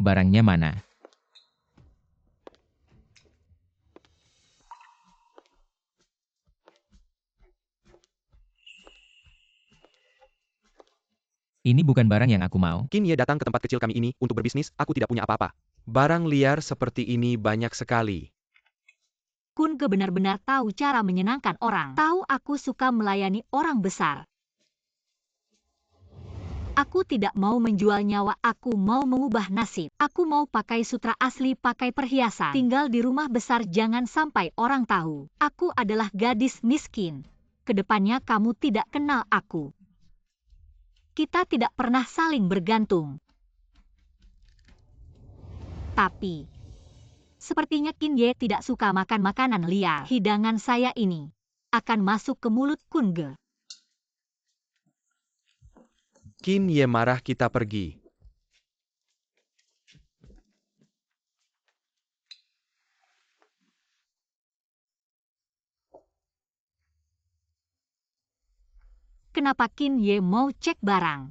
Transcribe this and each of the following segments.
Barangnya mana? Ini bukan barang yang aku mau. Qin Ye datang ke tempat kecil kami ini untuk berbisnis, aku tidak punya apa-apa. Barang liar seperti ini banyak sekali. Kunge benar-benar tahu cara menyenangkan orang. Tahu aku suka melayani orang besar. Aku tidak mau menjual nyawa, aku mau mengubah nasib. Aku mau pakai sutra asli, pakai perhiasan. Tinggal di rumah besar, jangan sampai orang tahu. Aku adalah gadis miskin. Kedepannya kamu tidak kenal aku. Kita tidak pernah saling bergantung. Tapi, sepertinya Qin Ye tidak suka makan makanan liar. Hidangan saya ini akan masuk ke mulut Kunge. Qin Ye marah, kita pergi. Kenapa Qin Ye mau cek barang?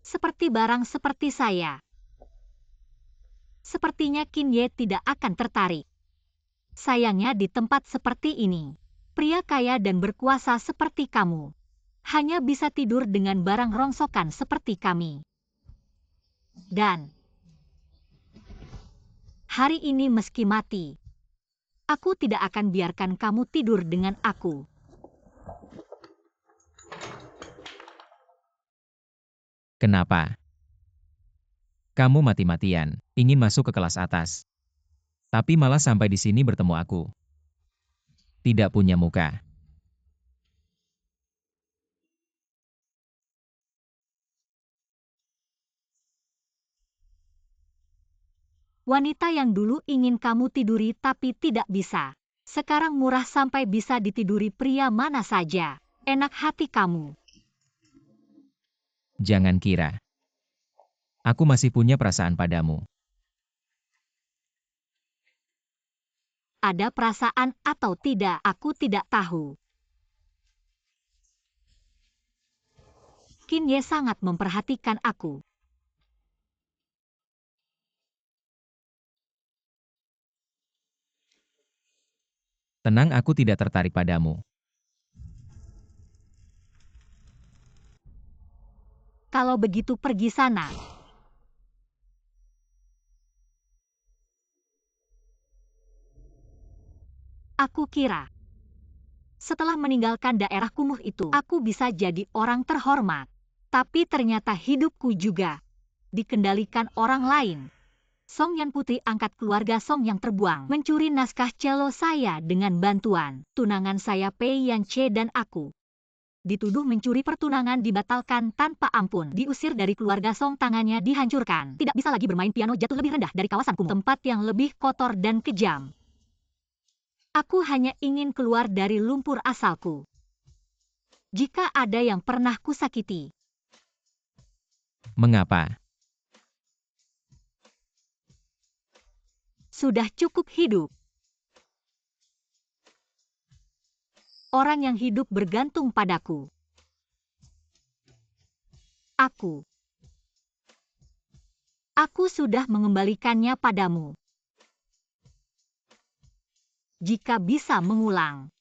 Seperti barang seperti saya. Sepertinya Qin Ye tidak akan tertarik. Sayangnya di tempat seperti ini, pria kaya dan berkuasa seperti kamu hanya bisa tidur dengan barang rongsokan seperti kami. Dan hari ini meski mati, aku tidak akan biarkan kamu tidur dengan aku. Kenapa? Kamu mati-matian ingin masuk ke kelas atas. Tapi malah sampai di sini bertemu aku. Tidak punya muka. Wanita yang dulu ingin kamu tiduri tapi tidak bisa. Sekarang murah sampai bisa ditiduri pria mana saja. Enak hati kamu. Jangan kira. Aku masih punya perasaan padamu. Ada perasaan atau tidak, aku tidak tahu. Qin Ye sangat memperhatikan aku. Tenang, aku tidak tertarik padamu. Kalau begitu pergi sana. Aku kira, setelah meninggalkan daerah kumuh itu, aku bisa jadi orang terhormat. Tapi ternyata hidupku juga dikendalikan orang lain. Song Yan, putri angkat keluarga Song yang terbuang, mencuri naskah cello saya dengan bantuan tunangan saya Pei Yanche dan aku. Dituduh mencuri, pertunangan dibatalkan tanpa ampun. Diusir dari keluarga Song, tangannya dihancurkan. Tidak bisa lagi bermain piano, jatuh lebih rendah dari kawasan kumuh, tempat yang lebih kotor dan kejam. Aku hanya ingin keluar dari lumpur asalku. Jika ada yang pernah kusakiti. Mengapa? Sudah cukup hidup. Orang yang hidup bergantung padaku. Aku sudah mengembalikannya padamu. Jika bisa mengulang.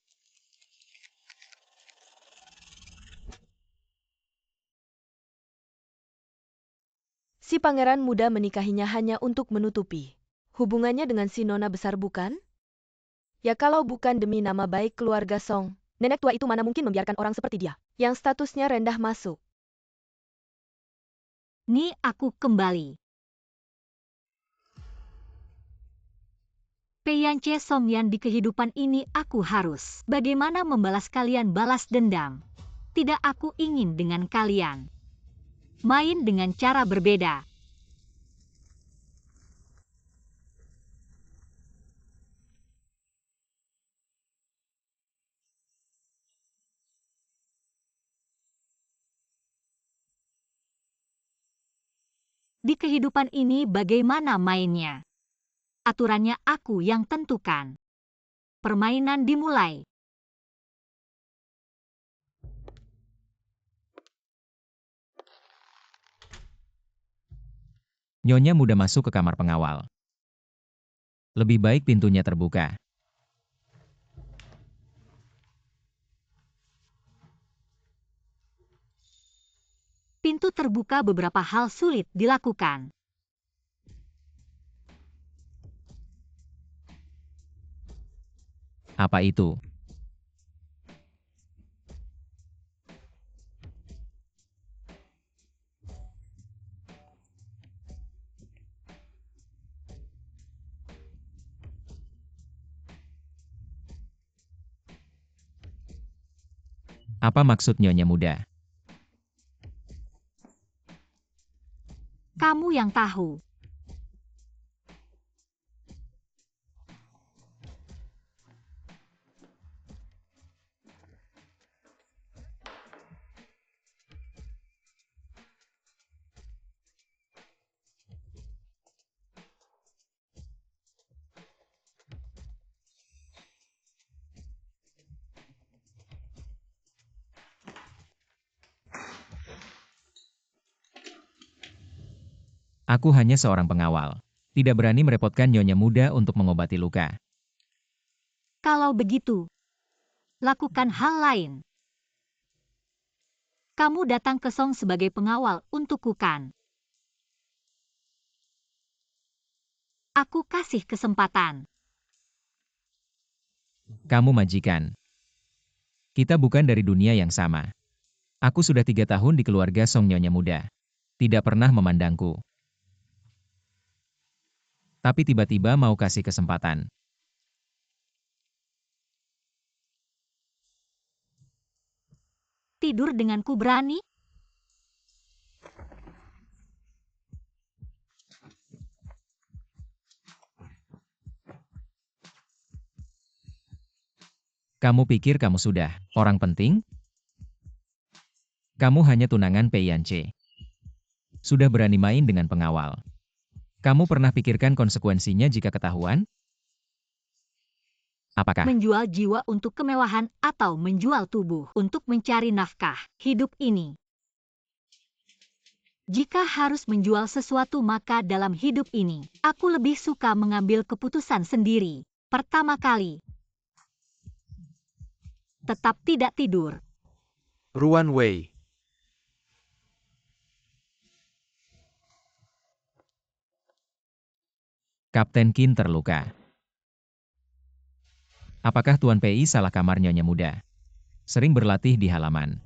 Si pangeran muda menikahinya hanya untuk menutupi hubungannya dengan si nona besar, bukan? Ya kalau bukan demi nama baik keluarga Song, nenek tua itu mana mungkin membiarkan orang seperti dia, yang statusnya rendah masuk. Ni aku kembali. Pei Yanche Song Yan, di kehidupan ini aku harus bagaimana membalas kalian, balas dendam. Tidak, aku ingin dengan kalian main dengan cara berbeda. Di kehidupan ini bagaimana mainnya? Aturannya aku yang tentukan. Permainan dimulai. Nyonya muda masuk ke kamar pengawal. Lebih baik pintunya terbuka. Pintu terbuka, beberapa hal sulit dilakukan. Apa itu? Apa maksud Nyonya muda? Kamu yang tahu. Aku hanya seorang pengawal. Tidak berani merepotkan Nyonya muda untuk mengobati luka. Kalau begitu, lakukan hal lain. Kamu datang ke Song sebagai pengawal untuk Kukan. Aku kasih kesempatan. Kamu majikan. Kita bukan dari dunia yang sama. Aku sudah 3 tahun di keluarga Song Nyonya muda. Tidak pernah memandangku. Tapi tiba-tiba mau kasih kesempatan. Tidur denganku berani? Kamu pikir kamu sudah orang penting? Kamu hanya tunangan Pei Yance. Sudah berani main dengan pengawal. Kamu pernah pikirkan konsekuensinya jika ketahuan? Apakah Menjual jiwa untuk kemewahan atau menjual tubuh untuk mencari nafkah hidup ini? Jika harus menjual sesuatu, maka dalam hidup ini, aku lebih suka mengambil keputusan sendiri. Pertama kali, tetap tidak tidur. Ruan Wei. Kapten Qin terluka? Apakah Tuan Pei salah kamar Nyonya muda? Sering berlatih di halaman.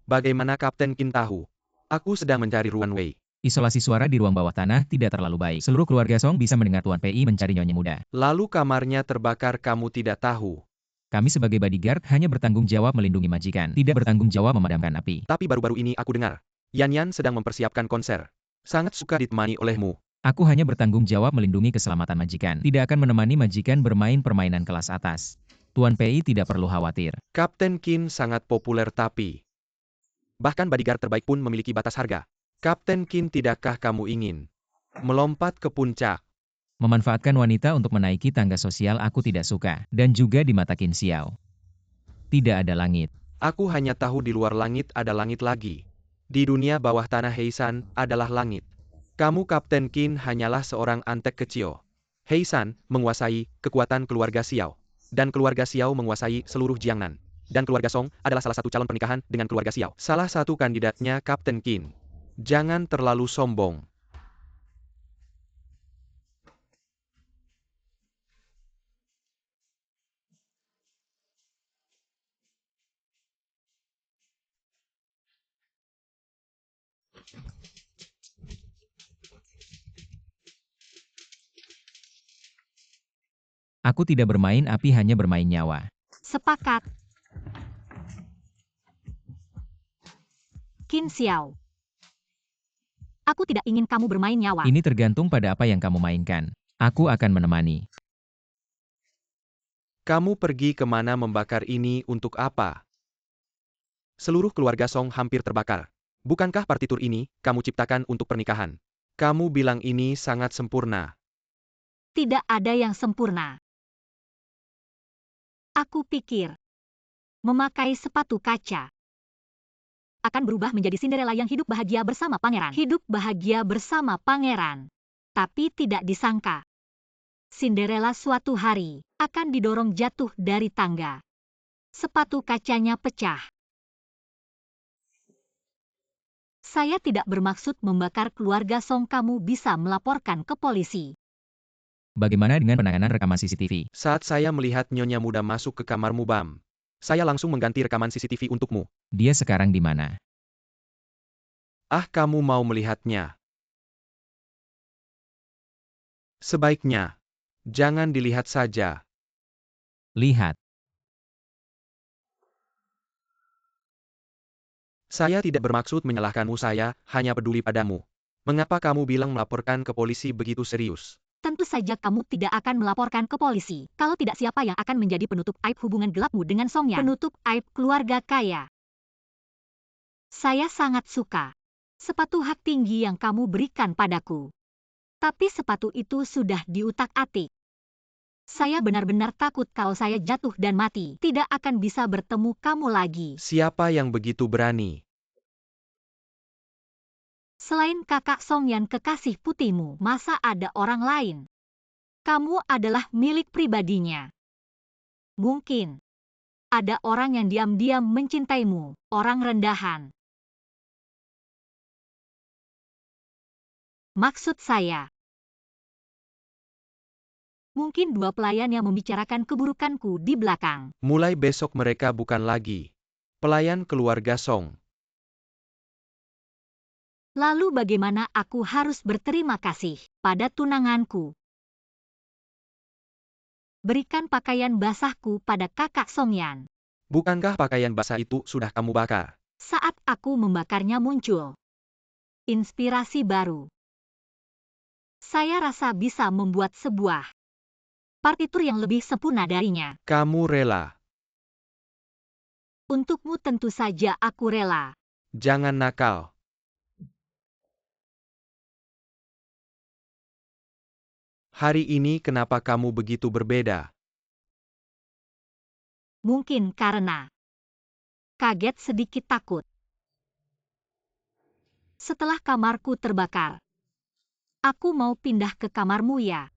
Bagaimana Kapten Qin tahu? Aku sedang mencari Ruan Wei. Isolasi suara di ruang bawah tanah tidak terlalu baik. Seluruh keluarga Song bisa mendengar Tuan Pei mencari Nyonya muda. Lalu kamarnya terbakar, kamu tidak tahu. Kami sebagai bodyguard hanya bertanggung jawab melindungi majikan, tidak bertanggung jawab memadamkan api. Tapi baru-baru ini aku dengar, Yan Yan sedang mempersiapkan konser. Sangat suka ditemani olehmu. Aku hanya bertanggung jawab melindungi keselamatan majikan. Tidak akan menemani majikan bermain permainan kelas atas. Tuan Pei tidak perlu khawatir. Kapten Qin sangat populer tapi bahkan bodyguard terbaik pun memiliki batas harga. Kapten Qin, tidakkah kamu ingin melompat ke puncak? Memanfaatkan wanita untuk menaiki tangga sosial aku tidak suka. Dan juga di mata Qin Xiao. Tidak ada langit. Aku hanya tahu di luar langit ada langit lagi. Di dunia bawah tanah Heisan adalah langit. Kamu Kapten Qin hanyalah seorang antek kecil. Heisan menguasai kekuatan keluarga Xiao. Dan keluarga Xiao menguasai seluruh Jiangnan. Dan keluarga Song adalah salah satu calon pernikahan dengan keluarga Xiao. Salah satu kandidatnya Kapten Qin. Jangan terlalu sombong. Aku tidak bermain api, hanya bermain nyawa. Sepakat. Qin Xiao. Aku tidak ingin kamu bermain nyawa. Ini tergantung pada apa yang kamu mainkan. Aku akan menemani. Kamu pergi kemana membakar ini untuk apa? Seluruh keluarga Song hampir terbakar. Bukankah partitur ini kamu ciptakan untuk pernikahan? Kamu bilang ini sangat sempurna. Tidak ada yang sempurna. Aku pikir memakai sepatu kaca akan berubah menjadi Cinderella yang hidup bahagia bersama pangeran. Hidup bahagia bersama pangeran. Tapi tidak disangka, Cinderella suatu hari akan didorong jatuh dari tangga. Sepatu kacanya pecah. Saya tidak bermaksud membakar keluarga Song. Kamu bisa melaporkan ke polisi. Bagaimana dengan penanganan rekaman CCTV? Saat saya melihat nyonya muda masuk ke kamarmu Bam, saya langsung mengganti rekaman CCTV untukmu. Dia sekarang di mana? Ah, kamu mau melihatnya? Sebaiknya, jangan dilihat saja. Lihat. Saya tidak bermaksud menyalahkanmu, saya hanya peduli padamu. Mengapa kamu bilang melaporkan ke polisi begitu serius? Tentu saja kamu tidak akan melaporkan ke polisi. Kalau tidak, siapa yang akan menjadi penutup aib hubungan gelapmu dengan Song Yan? Penutup aib keluarga kaya. Saya sangat suka sepatu hak tinggi yang kamu berikan padaku. Tapi sepatu itu sudah diutak-atik. Saya benar-benar takut kalau saya jatuh dan mati, tidak akan bisa bertemu kamu lagi. Siapa yang begitu berani? Selain kakak Song Yan kekasih putihmu, masa ada orang lain? Kamu adalah milik pribadinya. Mungkin ada orang yang diam-diam mencintaimu, orang rendahan. Maksud saya, mungkin dua pelayan yang membicarakan keburukanku di belakang. Mulai besok mereka bukan lagi pelayan keluarga Song. Lalu bagaimana aku harus berterima kasih pada tunanganku? Berikan pakaian basahku pada kakak Song Yan. Bukankah pakaian basah itu sudah kamu bakar? Saat aku membakarnya muncul inspirasi baru. Saya rasa bisa membuat sebuah partitur yang lebih sempurna darinya. Kamu rela? Untukmu tentu saja aku rela. Jangan nakal. Hari ini kenapa kamu begitu berbeda? Mungkin karena kaget, sedikit takut. Setelah kamarku terbakar, aku mau pindah ke kamarmu ya.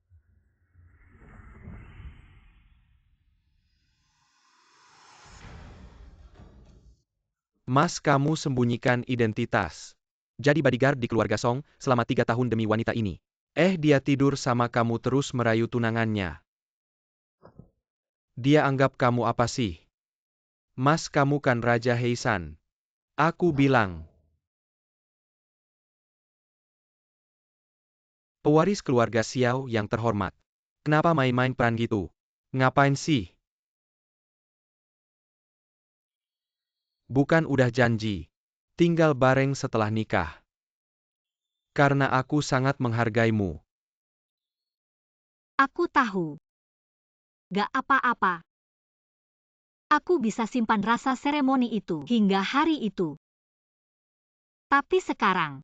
Mas, kamu sembunyikan identitas. Jadi bodyguard di keluarga Song selama 3 tahun demi wanita ini. Dia tidur sama kamu terus merayu tunangannya. Dia anggap kamu apa sih? Mas, kamu kan Raja Heisan. Aku bilang. Pewaris keluarga Xiao yang terhormat. Kenapa main-main peran gitu? Ngapain sih? Bukan udah janji. Tinggal bareng setelah nikah. Karena aku sangat menghargaimu. Aku tahu. Gak apa-apa. Aku bisa simpan rasa seremoni itu hingga hari itu. Tapi sekarang,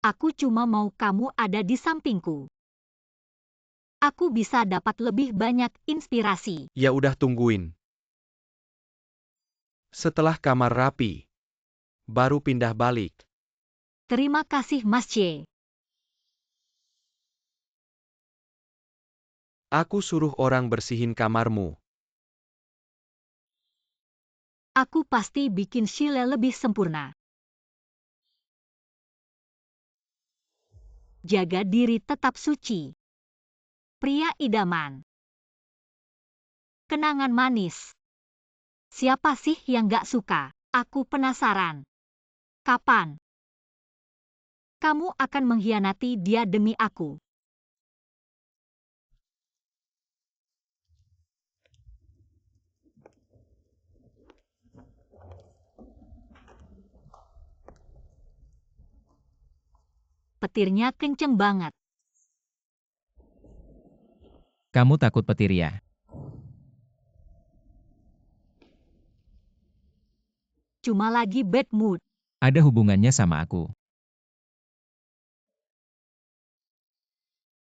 aku cuma mau kamu ada di sampingku. Aku bisa dapat lebih banyak inspirasi. Ya udah, tungguin. Setelah kamar rapi, baru pindah balik. Terima kasih Mas C. Aku suruh orang bersihin kamarmu. Aku pasti bikin Sheila lebih sempurna. Jaga diri, tetap suci. Pria idaman. Kenangan manis. Siapa sih yang gak suka? Aku penasaran. Kapan kamu akan mengkhianati dia demi aku? Petirnya kenceng banget. Kamu takut petir ya? Cuma lagi bad mood. Ada hubungannya sama aku.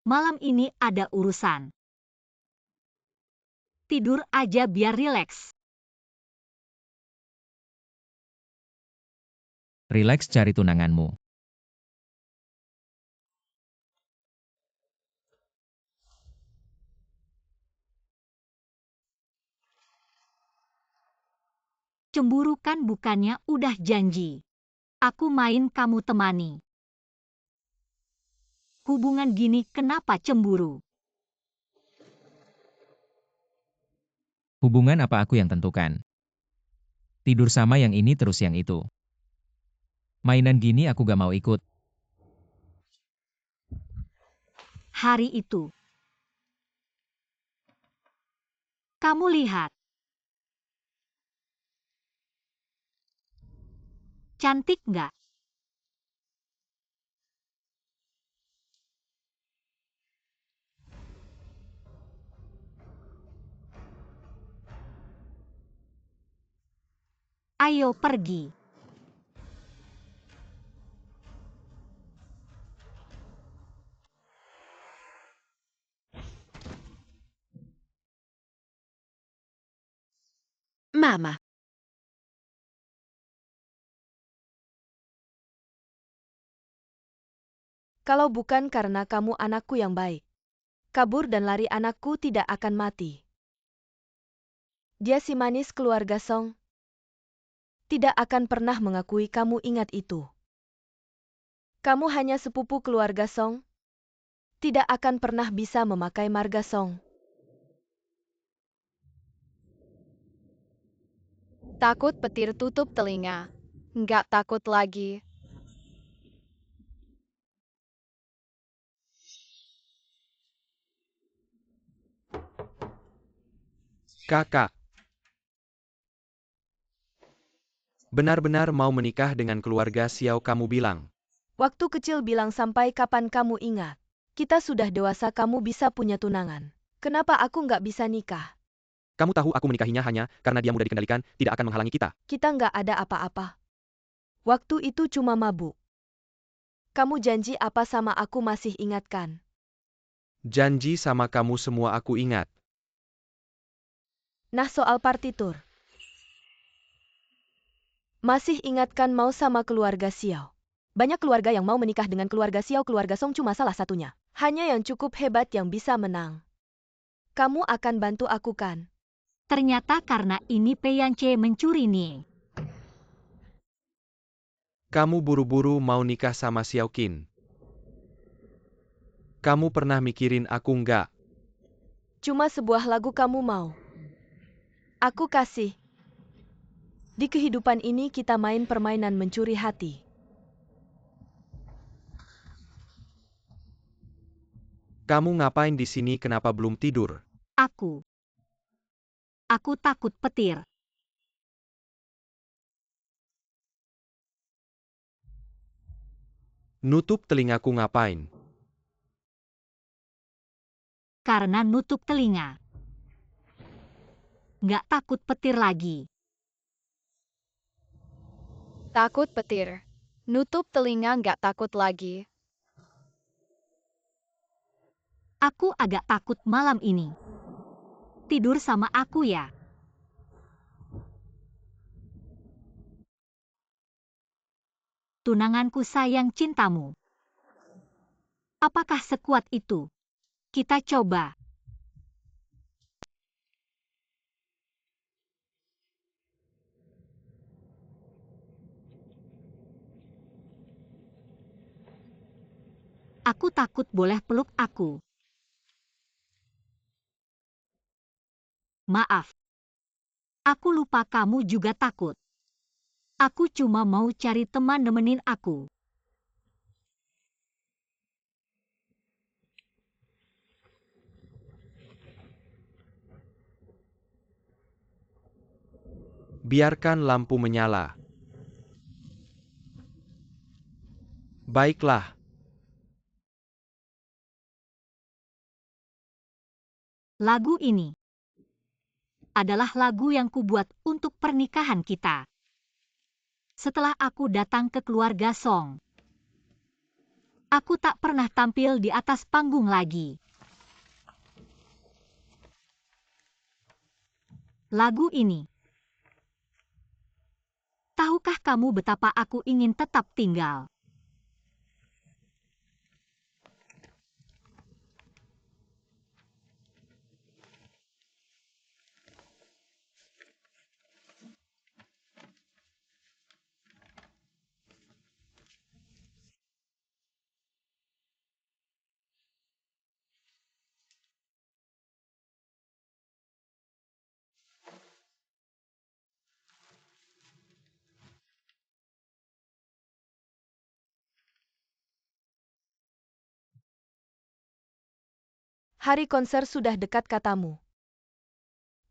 Malam ini ada urusan. Tidur aja biar rileks. Rileks cari tunanganmu. Cemburu kan bukannya udah janji. Aku main kamu temani. Hubungan gini kenapa cemburu? Hubungan apa aku yang tentukan? Tidur sama yang ini terus yang itu. Mainan gini aku gak mau ikut. Hari itu. Kamu lihat. Cantik nggak? Ayo pergi. Mama. Kalau bukan karena kamu anakku yang baik, kabur dan lari anakku tidak akan mati. Dia si manis keluarga Song. Tidak akan pernah mengakui kamu ingat itu. Kamu hanya sepupu keluarga Song. Tidak akan pernah bisa memakai marga Song. Takut petir tutup telinga. Nggak takut lagi. Kakak. Benar-benar mau menikah dengan keluarga Xiao kamu bilang. Waktu kecil bilang sampai kapan kamu ingat. Kita sudah dewasa kamu bisa punya tunangan. Kenapa aku nggak bisa nikah? Kamu tahu aku menikahinya hanya karena dia mudah dikendalikan, tidak akan menghalangi kita. Kita nggak ada apa-apa. Waktu itu cuma mabuk. Kamu janji apa sama aku masih ingatkan? Janji sama kamu semua aku ingat. Nah soal partitur. Masih ingatkan mau sama keluarga Xiao. Banyak keluarga yang mau menikah dengan keluarga Xiao, keluarga Song cuma salah satunya. Hanya yang cukup hebat yang bisa menang. Kamu akan bantu aku kan? Ternyata karena ini Peyance mencuri nih. Kamu buru-buru mau nikah sama Xiao Qin. Kamu pernah mikirin aku nggak? Cuma sebuah lagu kamu mau. Aku kasih. Di kehidupan ini kita main permainan mencuri hati. Kamu ngapain di sini kenapa belum tidur? Aku takut petir. Nutup telingaku ngapain? Karena nutup telinga. Nggak takut petir lagi. Takut petir. Nutup telinga nggak takut lagi. Aku agak takut malam ini. Tidur sama aku ya. Tunanganku sayang cintamu. Apakah sekuat itu? Kita coba. Aku takut boleh peluk aku. Maaf. Aku lupa kamu juga takut. Aku cuma mau cari teman nemenin aku. Biarkan lampu menyala. Baiklah. Lagu ini adalah lagu yang kubuat untuk pernikahan kita. Setelah aku datang ke keluarga Song, aku tak pernah tampil di atas panggung lagi. Lagu ini Tahukah kamu betapa aku ingin tetap tinggal? Hari konser sudah dekat katamu.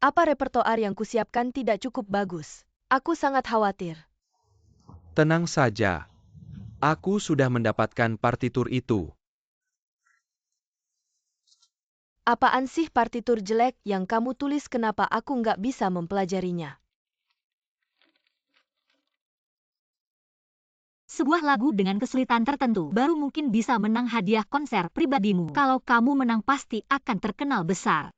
Apa repertoar yang kusiapkan tidak cukup bagus? Aku sangat khawatir. Tenang saja. Aku sudah mendapatkan partitur itu. Apaan sih partitur jelek yang kamu tulis, kenapa aku nggak bisa mempelajarinya? Sebuah lagu dengan kesulitan tertentu baru mungkin bisa menang hadiah konser pribadimu. Kalau kamu menang pasti akan terkenal besar.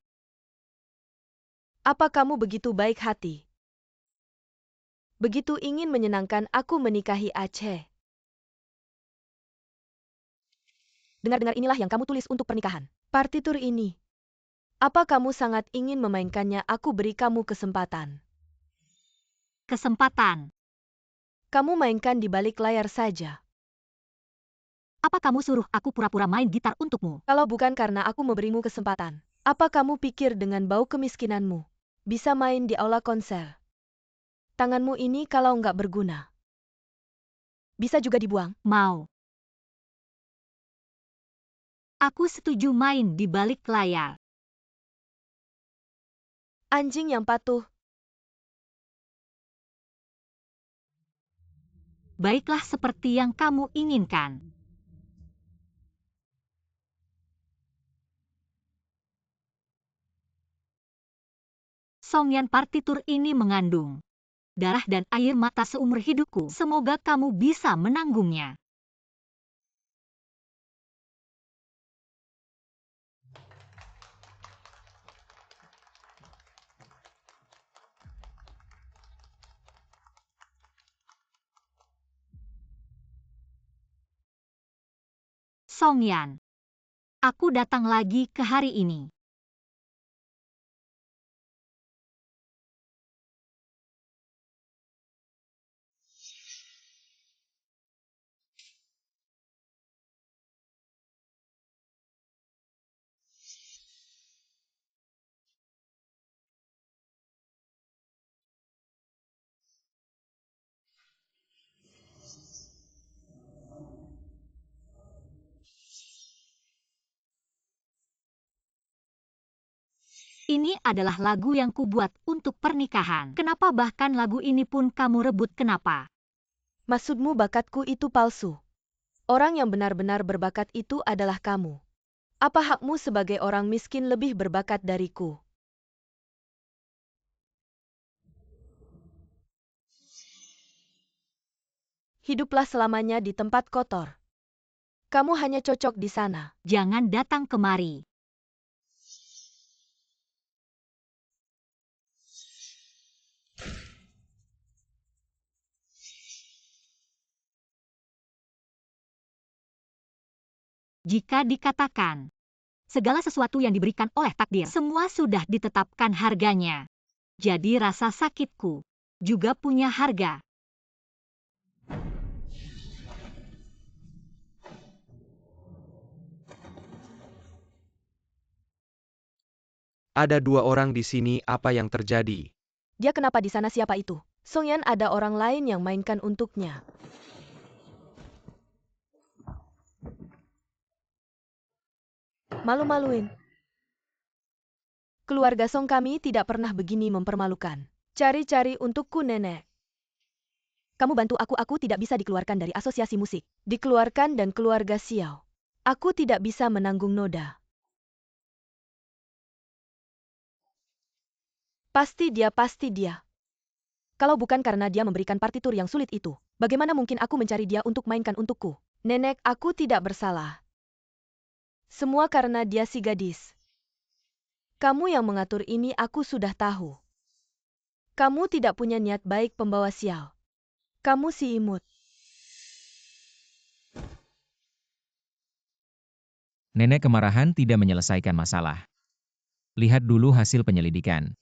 Apa kamu begitu baik hati? Begitu ingin menyenangkan aku menikahi Aceh. Dengar-dengar, inilah yang kamu tulis untuk pernikahan. Partitur ini. Apa kamu sangat ingin memainkannya? Aku beri kamu kesempatan. Kesempatan. Kamu mainkan di balik layar saja. Apa kamu suruh aku pura-pura main gitar untukmu? Kalau bukan karena aku memberimu kesempatan, apa kamu pikir dengan bau kemiskinanmu bisa main di aula konser? Tanganmu ini kalau nggak berguna, bisa juga dibuang. Mau. Aku setuju main di balik layar. Anjing yang patuh. Baiklah, seperti yang kamu inginkan. Songyan, partitur ini mengandung darah dan air mata seumur hidupku. Semoga kamu bisa menanggungnya. Songyan, aku datang lagi ke hari ini. Ini adalah lagu yang kubuat untuk pernikahan. Kenapa bahkan lagu ini pun kamu rebut? Kenapa? Maksudmu bakatku itu palsu? Orang yang benar-benar berbakat itu adalah kamu. Apa hakmu sebagai orang miskin lebih berbakat dariku? Hiduplah selamanya di tempat kotor. Kamu hanya cocok di sana. Jangan datang kemari. Jika dikatakan segala sesuatu yang diberikan oleh takdir, semua sudah ditetapkan harganya. Jadi rasa sakitku juga punya harga. Ada dua orang di sini, apa yang terjadi? Dia kenapa di sana? Siapa itu? Songyan, ada orang lain yang mainkan untuknya. Malu-maluin. Keluarga Song kami tidak pernah begini mempermalukan. Cari-cari untukku, nenek. Kamu bantu aku tidak bisa dikeluarkan dari asosiasi musik. Dikeluarkan dan keluarga Xiao. Aku tidak bisa menanggung noda. Pasti dia. Kalau bukan karena dia memberikan partitur yang sulit itu, bagaimana mungkin aku mencari dia untuk mainkan untukku? Nenek, aku tidak bersalah. Semua karena dia si gadis. Kamu yang mengatur ini, aku sudah tahu. Kamu tidak punya niat baik, pembawa sial. Kamu si imut. Nenek kemarahan tidak menyelesaikan masalah. Lihat dulu hasil penyelidikan.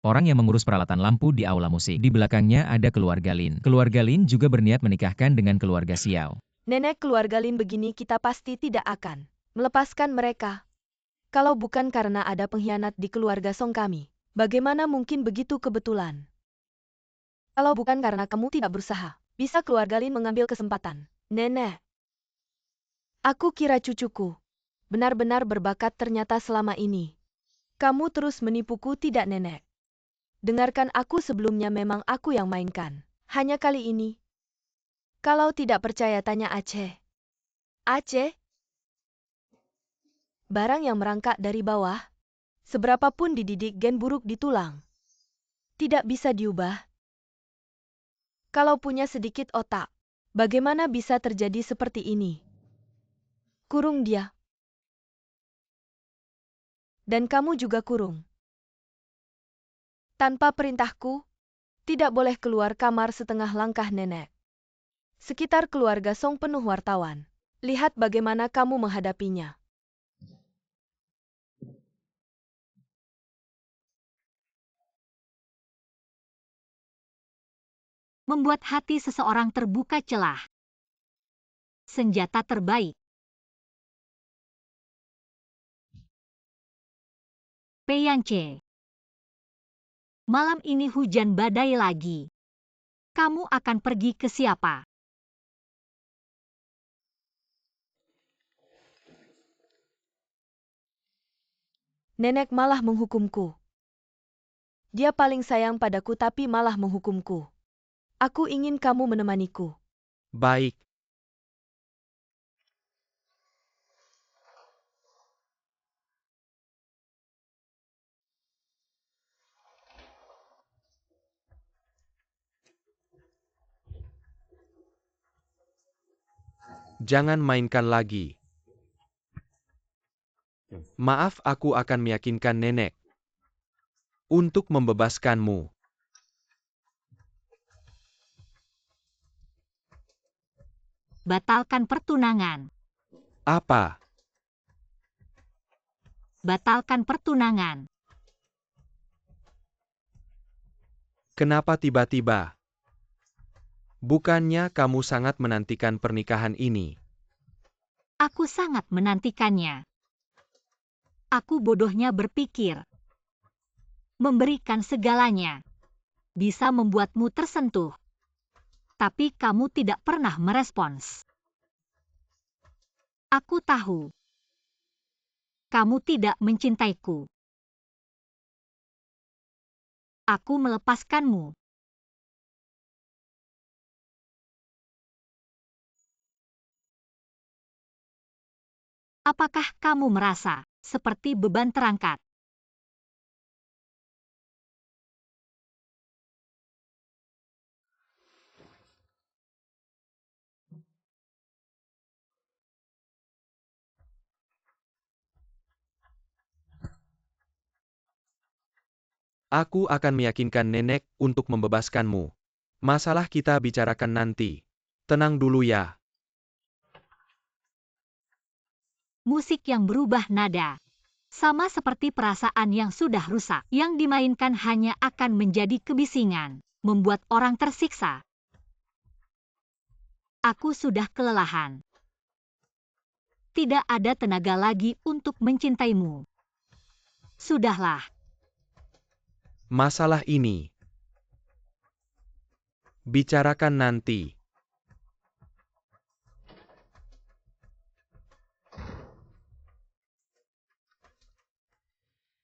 Orang yang mengurus peralatan lampu di aula musik. Di belakangnya ada keluarga Lin. Keluarga Lin juga berniat menikahkan dengan keluarga Xiao. Nenek keluarga Lin begini kita pasti tidak akan melepaskan mereka. Kalau bukan karena ada pengkhianat di keluarga Song kami, bagaimana mungkin begitu kebetulan? Kalau bukan karena kamu tidak berusaha, bisa keluarga Lin mengambil kesempatan. Nenek, aku kira cucuku benar-benar berbakat ternyata selama ini. Kamu terus menipuku tidak nenek? Dengarkan aku sebelumnya memang aku yang mainkan. Hanya kali ini. Kalau tidak percaya tanya Aceh. Aceh? Barang yang merangkak dari bawah, seberapapun dididik gen buruk di tulang, tidak bisa diubah. Kalau punya sedikit otak, bagaimana bisa terjadi seperti ini? Kurung dia. Dan kamu juga kurung. Tanpa perintahku, tidak boleh keluar kamar setengah langkah nenek. Sekitar keluarga Song penuh wartawan. Lihat bagaimana kamu menghadapinya. Membuat hati seseorang terbuka celah. Senjata terbaik. Peyance. Malam ini hujan badai lagi. Kamu akan pergi ke siapa? Nenek malah menghukumku. Dia paling sayang padaku tapi malah menghukumku. Aku ingin kamu menemaniku. Baik. Jangan mainkan lagi. Maaf, aku akan meyakinkan nenek untuk membebaskanmu. Batalkan pertunangan. Apa? Batalkan pertunangan. Kenapa tiba-tiba? Bukannya kamu sangat menantikan pernikahan ini? Aku sangat menantikannya. Aku bodohnya berpikir. Memberikan segalanya. Bisa membuatmu tersentuh. Tapi kamu tidak pernah merespons. Aku tahu. Kamu tidak mencintaiku. Aku melepaskanmu. Apakah kamu merasa seperti beban terangkat? Aku akan meyakinkan nenek untuk membebaskanmu. Masalah kita bicarakan nanti. Tenang dulu ya. Musik yang berubah nada. Sama seperti perasaan yang sudah rusak. Yang dimainkan hanya akan menjadi kebisingan. Membuat orang tersiksa. Aku sudah kelelahan. Tidak ada tenaga lagi untuk mencintaimu. Sudahlah. Masalah ini bicarakan nanti.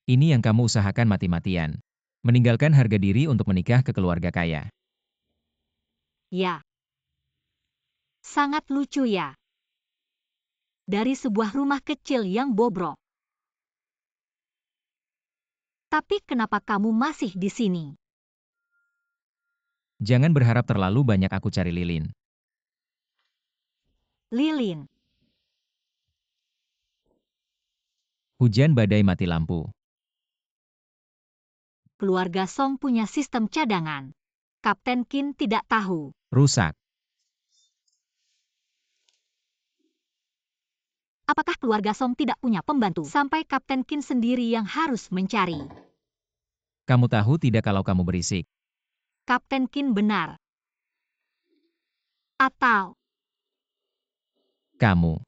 Ini yang kamu usahakan mati-matian. Meninggalkan harga diri untuk menikah ke keluarga kaya. Ya. Sangat lucu ya. Dari sebuah rumah kecil yang bobrok. Tapi kenapa kamu masih di sini? Jangan berharap terlalu banyak aku cari lilin. Lilin. Hujan badai mati lampu. Keluarga Song punya sistem cadangan. Kapten Qin tidak tahu. Rusak. Apakah keluarga Song tidak punya pembantu? Sampai Kapten Qin sendiri yang harus mencari. Kamu tahu tidak kalau kamu berisik? Kapten Qin benar. Atau, Kamu.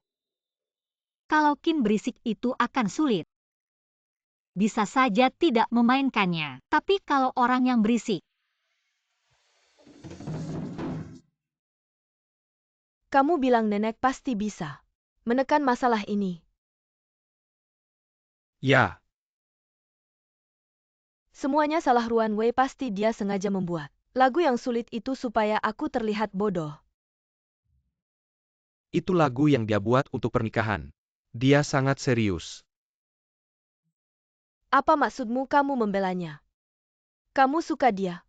kalau Qin berisik itu akan sulit. Bisa saja tidak memainkannya. Tapi kalau orang yang berisik, Kamu bilang nenek pasti bisa menekan masalah ini. Ya, Semuanya salah Ruan Wei, pasti dia sengaja membuat lagu yang sulit itu supaya aku terlihat bodoh. itu lagu yang dia buat untuk pernikahan. Dia sangat serius. Apa maksudmu kamu membelanya? Kamu suka dia?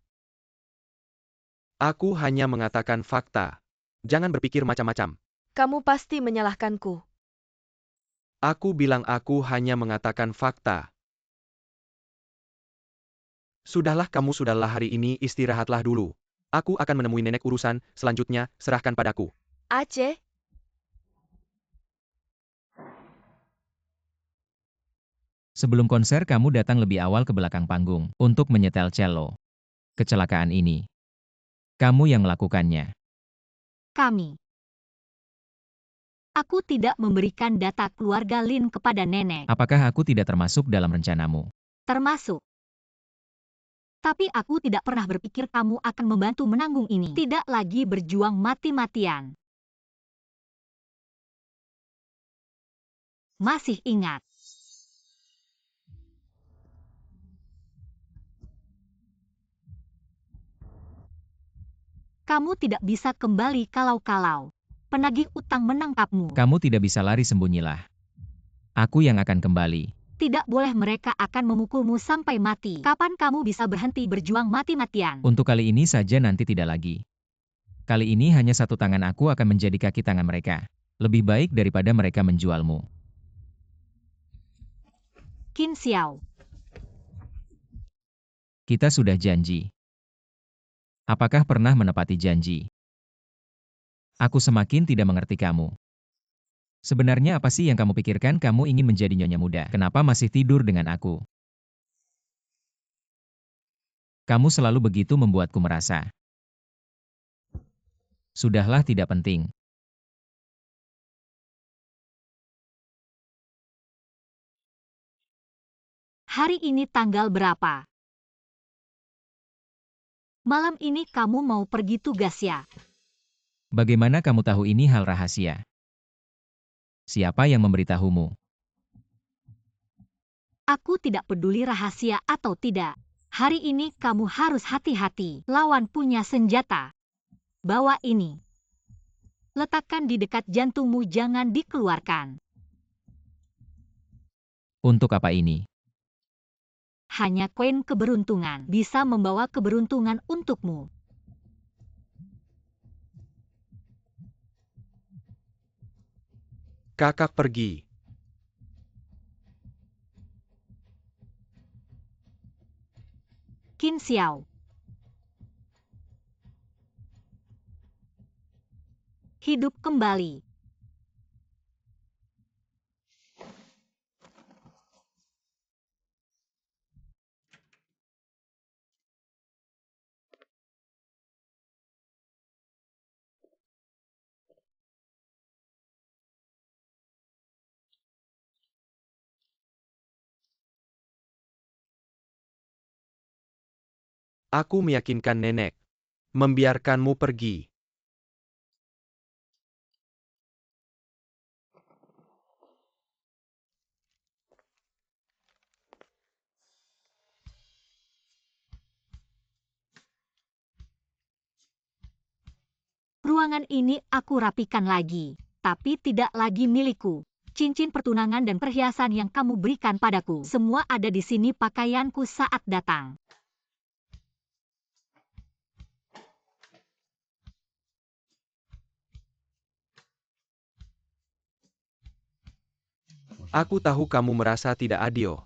Aku hanya mengatakan fakta. Jangan berpikir macam-macam. Kamu pasti menyalahkanku. Aku bilang aku hanya mengatakan fakta. Sudahlah, kamu sudahlah, hari ini istirahatlah dulu. Aku akan menemui nenek, urusan selanjutnya serahkan padaku. Aceh, Sebelum konser kamu datang lebih awal ke belakang panggung untuk menyetel cello. Kecelakaan ini. Kamu yang melakukannya. kami. Aku tidak memberikan data keluarga Lin kepada nenek. Apakah aku tidak termasuk dalam rencanamu? Termasuk. Tapi aku tidak pernah berpikir kamu akan membantu menanggung ini. Tidak lagi berjuang mati-matian. Masih ingat. Kamu tidak bisa kembali kalau penagih utang menangkapmu. Kamu tidak bisa lari, sembunyilah. Aku yang akan kembali. Tidak boleh, mereka akan memukulmu sampai mati. Kapan kamu bisa berhenti berjuang mati-matian? Untuk kali ini saja, nanti tidak lagi. Kali ini hanya satu tangan aku akan menjadi kaki tangan mereka. Lebih baik daripada mereka menjualmu. Qin Xiao. Kita sudah janji. Apakah pernah menepati janji? Aku semakin tidak mengerti kamu. Sebenarnya apa sih yang kamu pikirkan? Kamu ingin menjadi nyonya muda. Kenapa masih tidur dengan aku? Kamu selalu begitu membuatku merasa. Sudahlah, tidak penting. Hari ini tanggal berapa? Malam ini kamu mau pergi tugas ya? Bagaimana kamu tahu ini hal rahasia? Siapa yang memberitahumu? Aku tidak peduli rahasia atau tidak. Hari ini kamu harus hati-hati. Lawan punya senjata. Bawa ini. Letakkan di dekat jantungmu, jangan dikeluarkan. Untuk apa ini? Hanya koin keberuntungan bisa membawa keberuntungan untukmu. Kakak pergi. Qin Xiao. Hidup kembali. Aku meyakinkan nenek. Membiarkanmu pergi. Ruangan ini aku rapikan lagi, tapi tidak lagi milikku. Cincin pertunangan dan perhiasan yang kamu berikan padaku, semua ada di sini, pakaianku saat datang. Aku tahu kamu merasa tidak adil.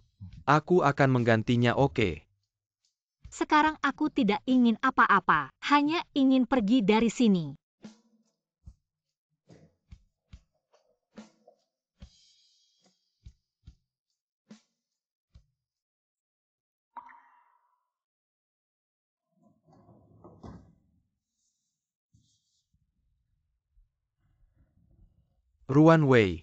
Aku akan menggantinya, oke? Sekarang aku tidak ingin apa-apa, hanya ingin pergi dari sini. Ruan Wei.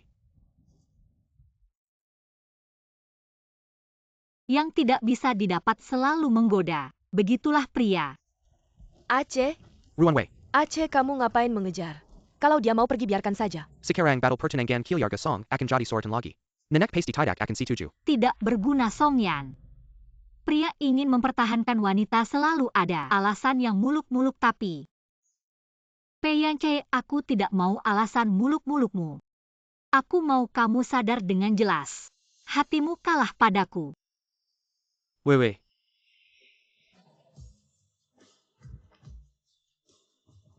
Yang tidak bisa didapat selalu menggoda. Begitulah pria. Aceh, Ruan Wei. Aceh kamu ngapain mengejar? Kalau dia mau pergi biarkan saja. Sekarang battle pertenangan Kilyarga Song akan jadi sorotan lagi. Nenek pasti tidak akan setuju. Tidak berguna Songyan. Pria ingin mempertahankan wanita selalu ada alasan yang muluk-muluk tapi. Peyance, aku tidak mau alasan muluk-mulukmu. Aku mau kamu sadar dengan jelas. Hatimu kalah padaku. Wei.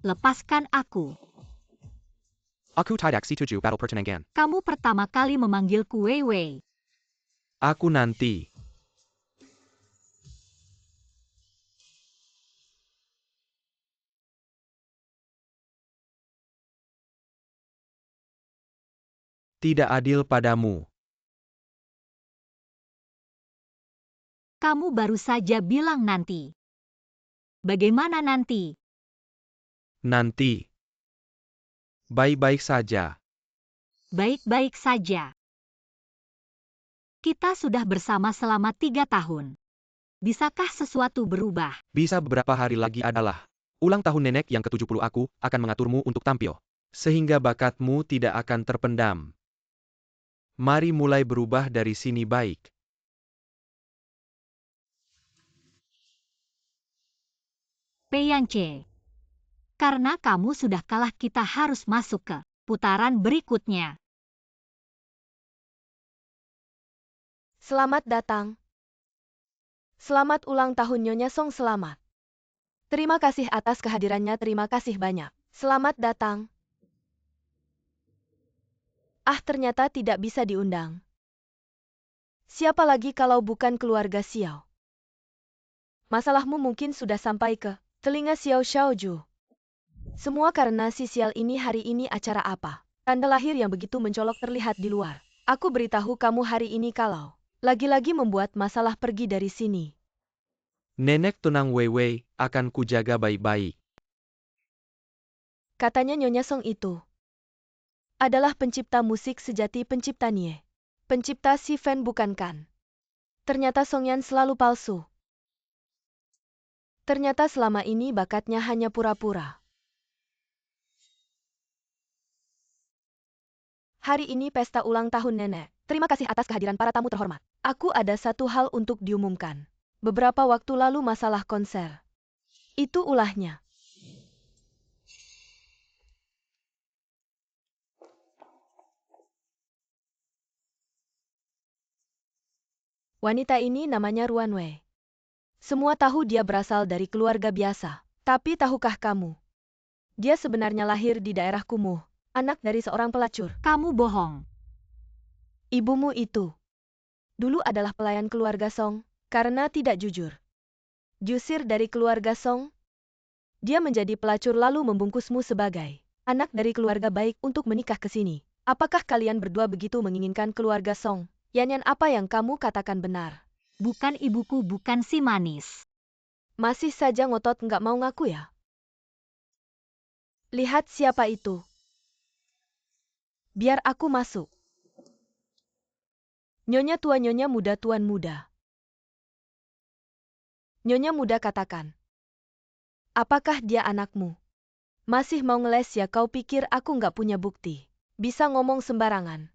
Lepaskan aku. Aku tidak setuju battle pertenangan. Kamu pertama kali memanggilku Wei. Aku nanti. Tidak adil padamu. Kamu baru saja bilang nanti. Bagaimana nanti? Nanti. Baik-baik saja. Baik-baik saja. Kita sudah bersama selama 3 tahun. Bisakah sesuatu berubah? Bisa beberapa hari lagi adalah ulang tahun nenek yang ke-70 aku akan mengaturmu untuk tampil. Sehingga bakatmu tidak akan terpendam. Mari mulai berubah dari sini baik. Peyance. Karena kamu sudah kalah kita harus masuk ke putaran berikutnya. Selamat datang. Selamat ulang tahun Nyonya Song selamat. Terima kasih atas kehadirannya, terima kasih banyak. Selamat datang. Ah, ternyata tidak bisa diundang. Siapa lagi kalau bukan keluarga Xiao? Masalahmu mungkin sudah sampai ke telinga Xiao Xiaoju. Semua karena si sial ini. Hari ini acara apa? Tanda lahir yang begitu mencolok terlihat di luar. Aku beritahu kamu hari ini kalau lagi-lagi membuat masalah pergi dari sini. Nenek tenang Wei, akan kujaga baik-baik. Katanya Nyonya Song itu adalah pencipta musik sejati, pencipta Nie. Pencipta si Fen bukan kan? Ternyata Songyan selalu palsu. Ternyata selama ini bakatnya hanya pura-pura. Hari ini pesta ulang tahun nenek. Terima kasih atas kehadiran para tamu terhormat. Aku ada satu hal untuk diumumkan. Beberapa waktu lalu masalah konser. Itu ulahnya. Wanita ini namanya Ruan Wei. Semua tahu dia berasal dari keluarga biasa. Tapi tahukah kamu? Dia sebenarnya lahir di daerah kumuh. Anak dari seorang pelacur. Kamu bohong. Ibumu itu dulu adalah pelayan keluarga Song karena tidak jujur. Diusir dari keluarga Song, dia menjadi pelacur lalu membungkusmu sebagai anak dari keluarga baik untuk menikah ke sini. Apakah kalian berdua begitu menginginkan keluarga Song? Yanyan, apa yang kamu katakan benar. Bukan ibuku, bukan si manis. Masih saja ngotot nggak mau ngaku ya? Lihat siapa itu. Biar aku masuk. Nyonya tua, nyonya muda, tuan muda. Nyonya muda katakan. Apakah dia anakmu? Masih mau ngeles ya? Kau pikir aku nggak punya bukti? Bisa ngomong sembarangan.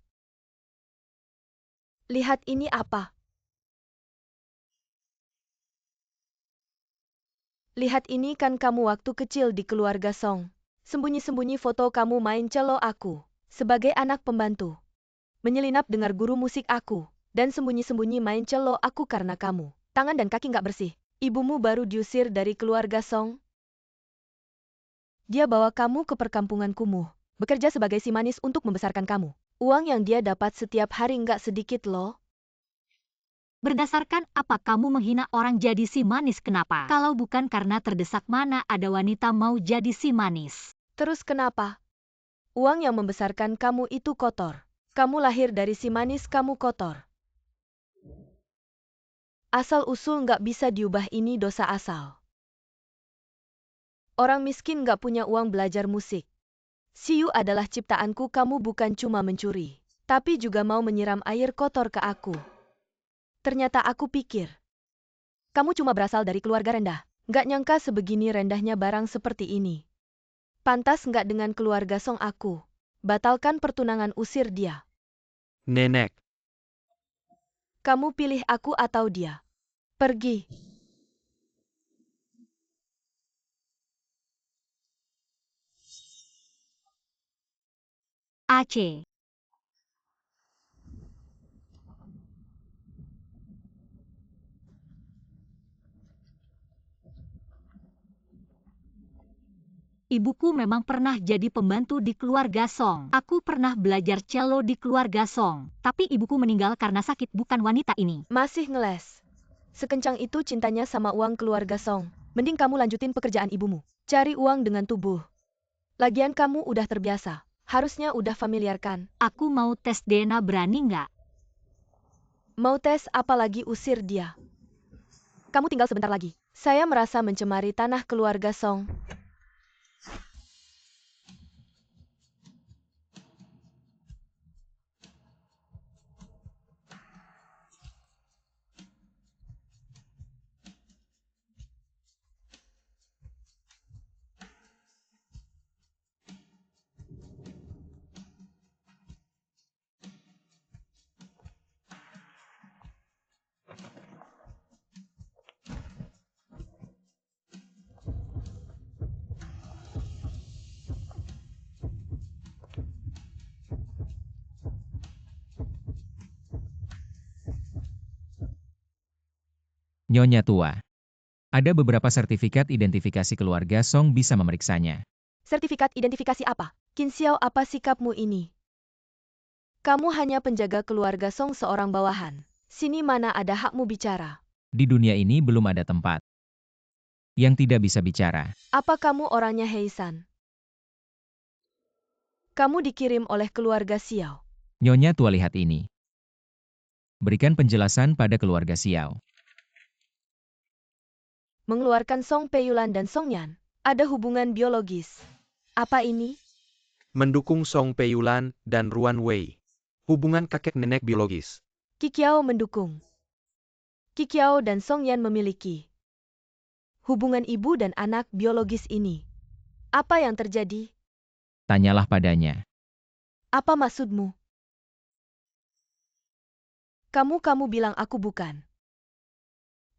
Lihat ini apa? Lihat ini kan kamu waktu kecil di keluarga Song. Sembunyi-sembunyi foto kamu main cello aku. Sebagai anak pembantu. Menyelinap dengar guru musik aku. Dan sembunyi-sembunyi main cello aku karena kamu. Tangan dan kaki nggak bersih. Ibumu baru diusir dari keluarga Song. Dia bawa kamu ke perkampungan kumuh. Bekerja sebagai si manis untuk membesarkan kamu. Uang yang dia dapat setiap hari nggak sedikit loh. Berdasarkan apa kamu menghina orang jadi si manis? Kenapa? Kalau bukan karena terdesak, mana ada wanita mau jadi si manis. Terus kenapa? Uang yang membesarkan kamu itu kotor. Kamu lahir dari si manis, kamu kotor. Asal-usul nggak bisa diubah, ini dosa asal. Orang miskin nggak punya uang belajar musik. Siu adalah ciptaanku, kamu bukan cuma mencuri, tapi juga mau menyiram air kotor ke aku. Ternyata aku pikir, kamu cuma berasal dari keluarga rendah. Nggak nyangka sebegini rendahnya barang seperti ini. Pantas nggak dengan keluarga Song aku. Batalkan pertunangan, usir dia. Nenek, Kamu pilih aku atau dia. Pergi. Aceh. Ibuku memang pernah jadi pembantu di keluarga Song. Aku pernah belajar cello di keluarga Song. Tapi ibuku meninggal karena sakit, bukan wanita ini. Masih ngeles. Sekencang itu cintanya sama uang keluarga Song. Mending kamu lanjutin pekerjaan ibumu. Cari uang dengan tubuh. Lagian kamu udah terbiasa. Harusnya udah familiar kan. Aku mau tes DNA, berani nggak? Mau tes apalagi, usir dia. Kamu tinggal sebentar lagi. Saya merasa mencemari tanah keluarga Song. Nyonya tua. Ada beberapa sertifikat identifikasi keluarga Song, bisa memeriksanya. Sertifikat identifikasi apa? Qin Xiao, apa sikapmu ini? Kamu hanya penjaga keluarga Song, seorang bawahan. Sini mana ada hakmu bicara. Di dunia ini belum ada tempat yang tidak bisa bicara. Apa kamu orangnya Heisan? Kamu dikirim oleh keluarga Xiao. Nyonya tua, lihat ini. Berikan penjelasan pada keluarga Xiao. Mengeluarkan Song Peiyulan dan Song Yan. Ada hubungan biologis. Apa ini? mendukung Song Peiyulan dan Ruan Wei. Hubungan kakek nenek biologis. Qiqiao mendukung. Qiqiao dan Song Yan memiliki hubungan ibu dan anak biologis ini. Apa yang terjadi? Tanyalah padanya. Apa maksudmu? Kamu bilang aku bukan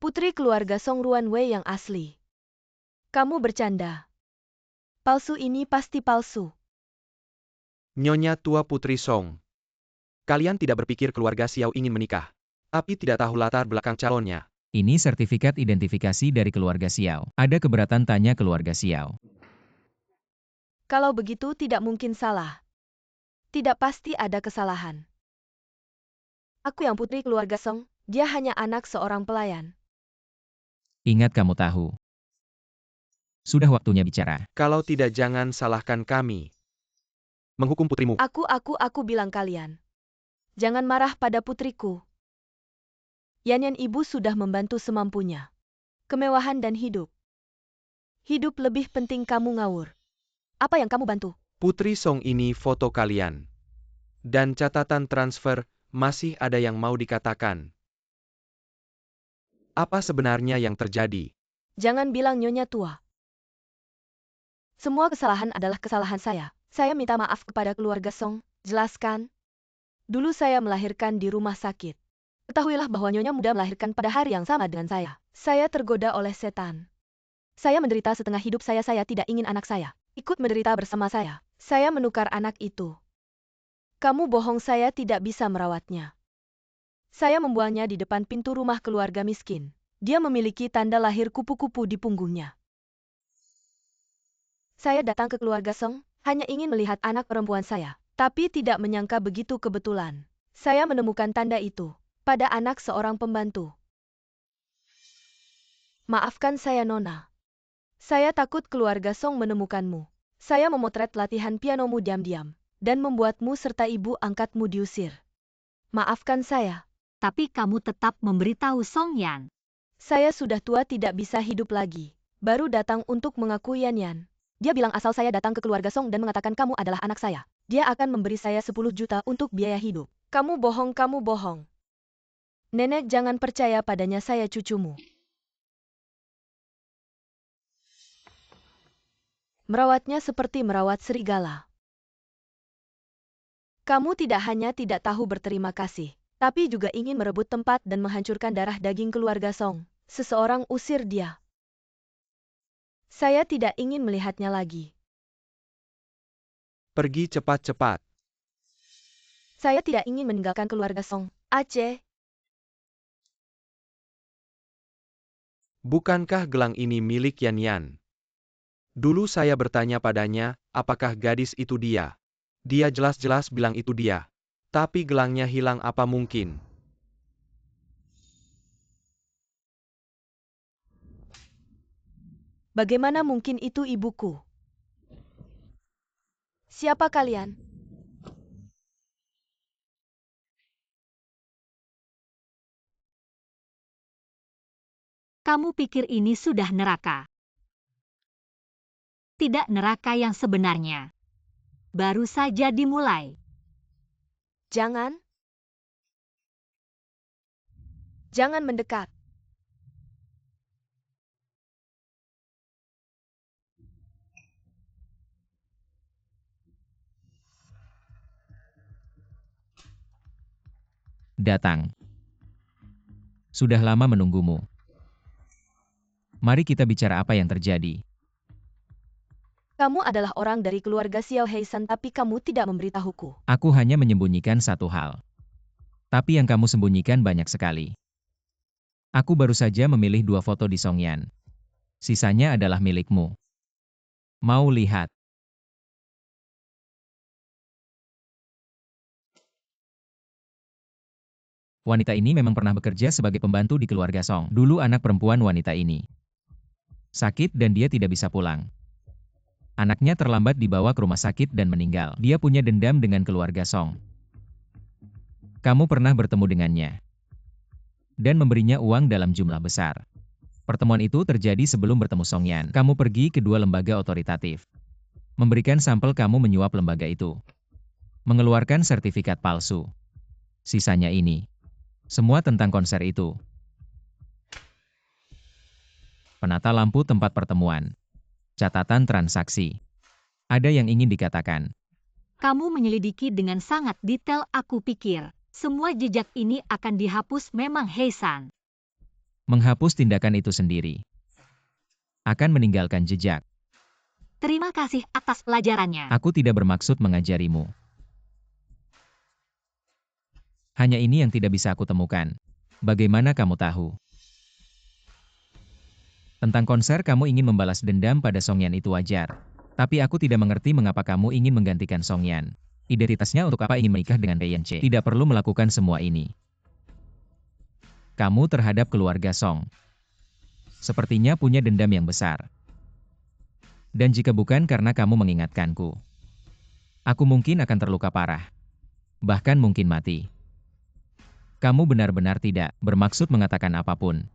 putri keluarga Song Ruan Wei yang asli. Kamu bercanda. Palsu, ini pasti palsu. Nyonya tua Putri Song. Kalian tidak berpikir keluarga Xiao ingin menikah. Tapi tidak tahu latar belakang calonnya. Ini sertifikat identifikasi dari keluarga Xiao. Ada keberatan, tanya keluarga Xiao. Kalau begitu tidak mungkin salah. Tidak pasti ada kesalahan. Aku yang putri keluarga Song, dia hanya anak seorang pelayan. Ingat, kamu tahu. Sudah waktunya bicara. Kalau tidak, jangan salahkan kami. Menghukum putrimu. Aku bilang kalian. Jangan marah pada putriku. Yan ibu sudah membantu semampunya. Kemewahan dan hidup. Hidup lebih penting, kamu ngawur. Apa yang kamu bantu? Putri Song, ini foto kalian. Dan catatan transfer, masih ada yang mau dikatakan. Apa sebenarnya yang terjadi? Jangan bilang nyonya tua. Semua kesalahan adalah kesalahan saya. Saya minta maaf kepada keluarga Song, jelaskan. Dulu saya melahirkan di rumah sakit. Ketahuilah bahwa nyonya muda melahirkan pada hari yang sama dengan saya. Saya tergoda oleh setan. Saya menderita setengah hidup saya tidak ingin anak saya ikut menderita bersama saya. Saya menukar anak itu. Kamu bohong, saya tidak bisa merawatnya. Saya membuangnya di depan pintu rumah keluarga miskin. Dia memiliki tanda lahir kupu-kupu di punggungnya. Saya datang ke keluarga Song, hanya ingin melihat anak perempuan saya. Tapi tidak menyangka begitu kebetulan. Saya menemukan tanda itu. pada anak seorang pembantu. Maafkan saya, Nona. Saya takut keluarga Song menemukanmu. Saya memotret latihan pianomu diam-diam, dan membuatmu serta ibu angkatmu diusir. Maafkan saya. Tapi kamu tetap memberitahu Song Yan. Saya sudah tua tidak bisa hidup lagi. Baru datang untuk mengakui Yan Yan. Dia bilang asal saya datang ke keluarga Song dan mengatakan kamu adalah anak saya. Dia akan memberi saya 10 juta untuk biaya hidup. Kamu bohong, kamu bohong. Nenek, jangan percaya padanya, saya cucumu. Merawatnya seperti merawat serigala. Kamu tidak hanya tidak tahu berterima kasih, tapi juga ingin merebut tempat dan menghancurkan darah daging keluarga Song. Seseorang usir dia. Saya tidak ingin melihatnya lagi. Pergi cepat-cepat. Saya tidak ingin meninggalkan keluarga Song. Aceh. Bukankah gelang ini milik Yan Yan? Dulu saya bertanya padanya, apakah gadis itu dia? Dia jelas-jelas bilang itu dia. Tapi gelangnya hilang, apa mungkin? Bagaimana mungkin itu ibuku? Siapa kalian? Kamu pikir ini sudah neraka? Tidak neraka yang sebenarnya. Baru saja dimulai. Jangan. Jangan mendekat. Datang. Sudah lama menunggumu. Mari kita bicara apa yang terjadi. Kamu adalah orang dari keluarga Xiao Heisan, tapi kamu tidak memberitahuku. Aku hanya menyembunyikan satu hal. Tapi yang kamu sembunyikan banyak sekali. Aku baru saja memilih 2 foto di Songyan. Sisanya adalah milikmu. Mau lihat? Wanita ini memang pernah bekerja sebagai pembantu di keluarga Song. Dulu anak perempuan wanita ini sakit dan dia tidak bisa pulang. Anaknya terlambat dibawa ke rumah sakit dan meninggal. Dia punya dendam dengan keluarga Song. Kamu pernah bertemu dengannya dan memberinya uang dalam jumlah besar. Pertemuan itu terjadi sebelum bertemu Song Yan. Kamu pergi ke 2 lembaga otoritatif. Memberikan sampel kamu menyuap lembaga itu. Mengeluarkan sertifikat palsu. Sisanya ini. Semua tentang konser itu. Penata lampu tempat pertemuan. Catatan transaksi. Ada yang ingin dikatakan? Kamu menyelidiki dengan sangat detail, aku pikir. Semua jejak ini akan dihapus memang Heisan. Menghapus tindakan itu sendiri akan meninggalkan jejak. Terima kasih atas pelajarannya. Aku tidak bermaksud mengajarimu. Hanya ini yang tidak bisa aku temukan. Bagaimana kamu tahu? Tentang konser kamu ingin membalas dendam pada Song Yan itu wajar. Tapi aku tidak mengerti mengapa kamu ingin menggantikan Song Yan. Identitasnya untuk apa ingin menikah dengan Wei Yanche? Tidak perlu melakukan semua ini. Kamu terhadap keluarga Song sepertinya punya dendam yang besar. Dan jika bukan karena kamu mengingatkanku, aku mungkin akan terluka parah. Bahkan mungkin mati. Kamu benar-benar tidak bermaksud mengatakan apapun.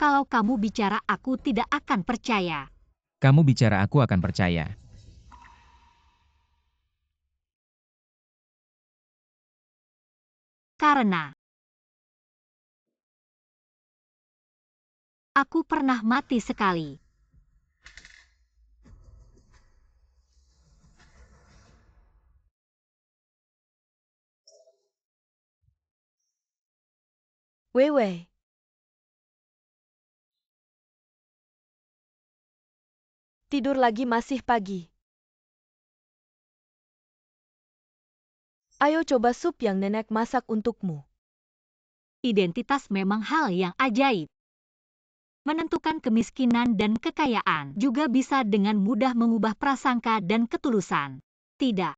Kalau kamu bicara, aku tidak akan percaya. Kamu bicara, aku akan percaya. Karena aku pernah mati sekali. Wei. Tidur lagi, masih pagi. Ayo coba sup yang nenek masak untukmu. Identitas memang hal yang ajaib. Menentukan kemiskinan dan kekayaan juga bisa dengan mudah mengubah prasangka dan ketulusan. Tidak.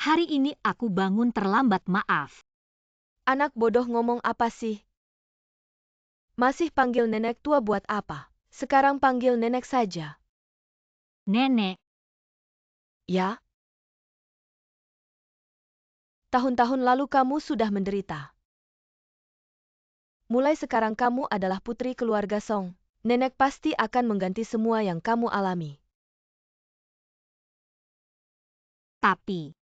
Hari ini aku bangun terlambat, maaf. Anak bodoh ngomong apa sih? Masih panggil nenek tua buat apa? Sekarang panggil nenek saja. Nenek, Ya? Tahun-tahun lalu kamu sudah menderita. Mulai sekarang kamu adalah putri keluarga Song. Nenek pasti akan mengganti semua yang kamu alami. tapi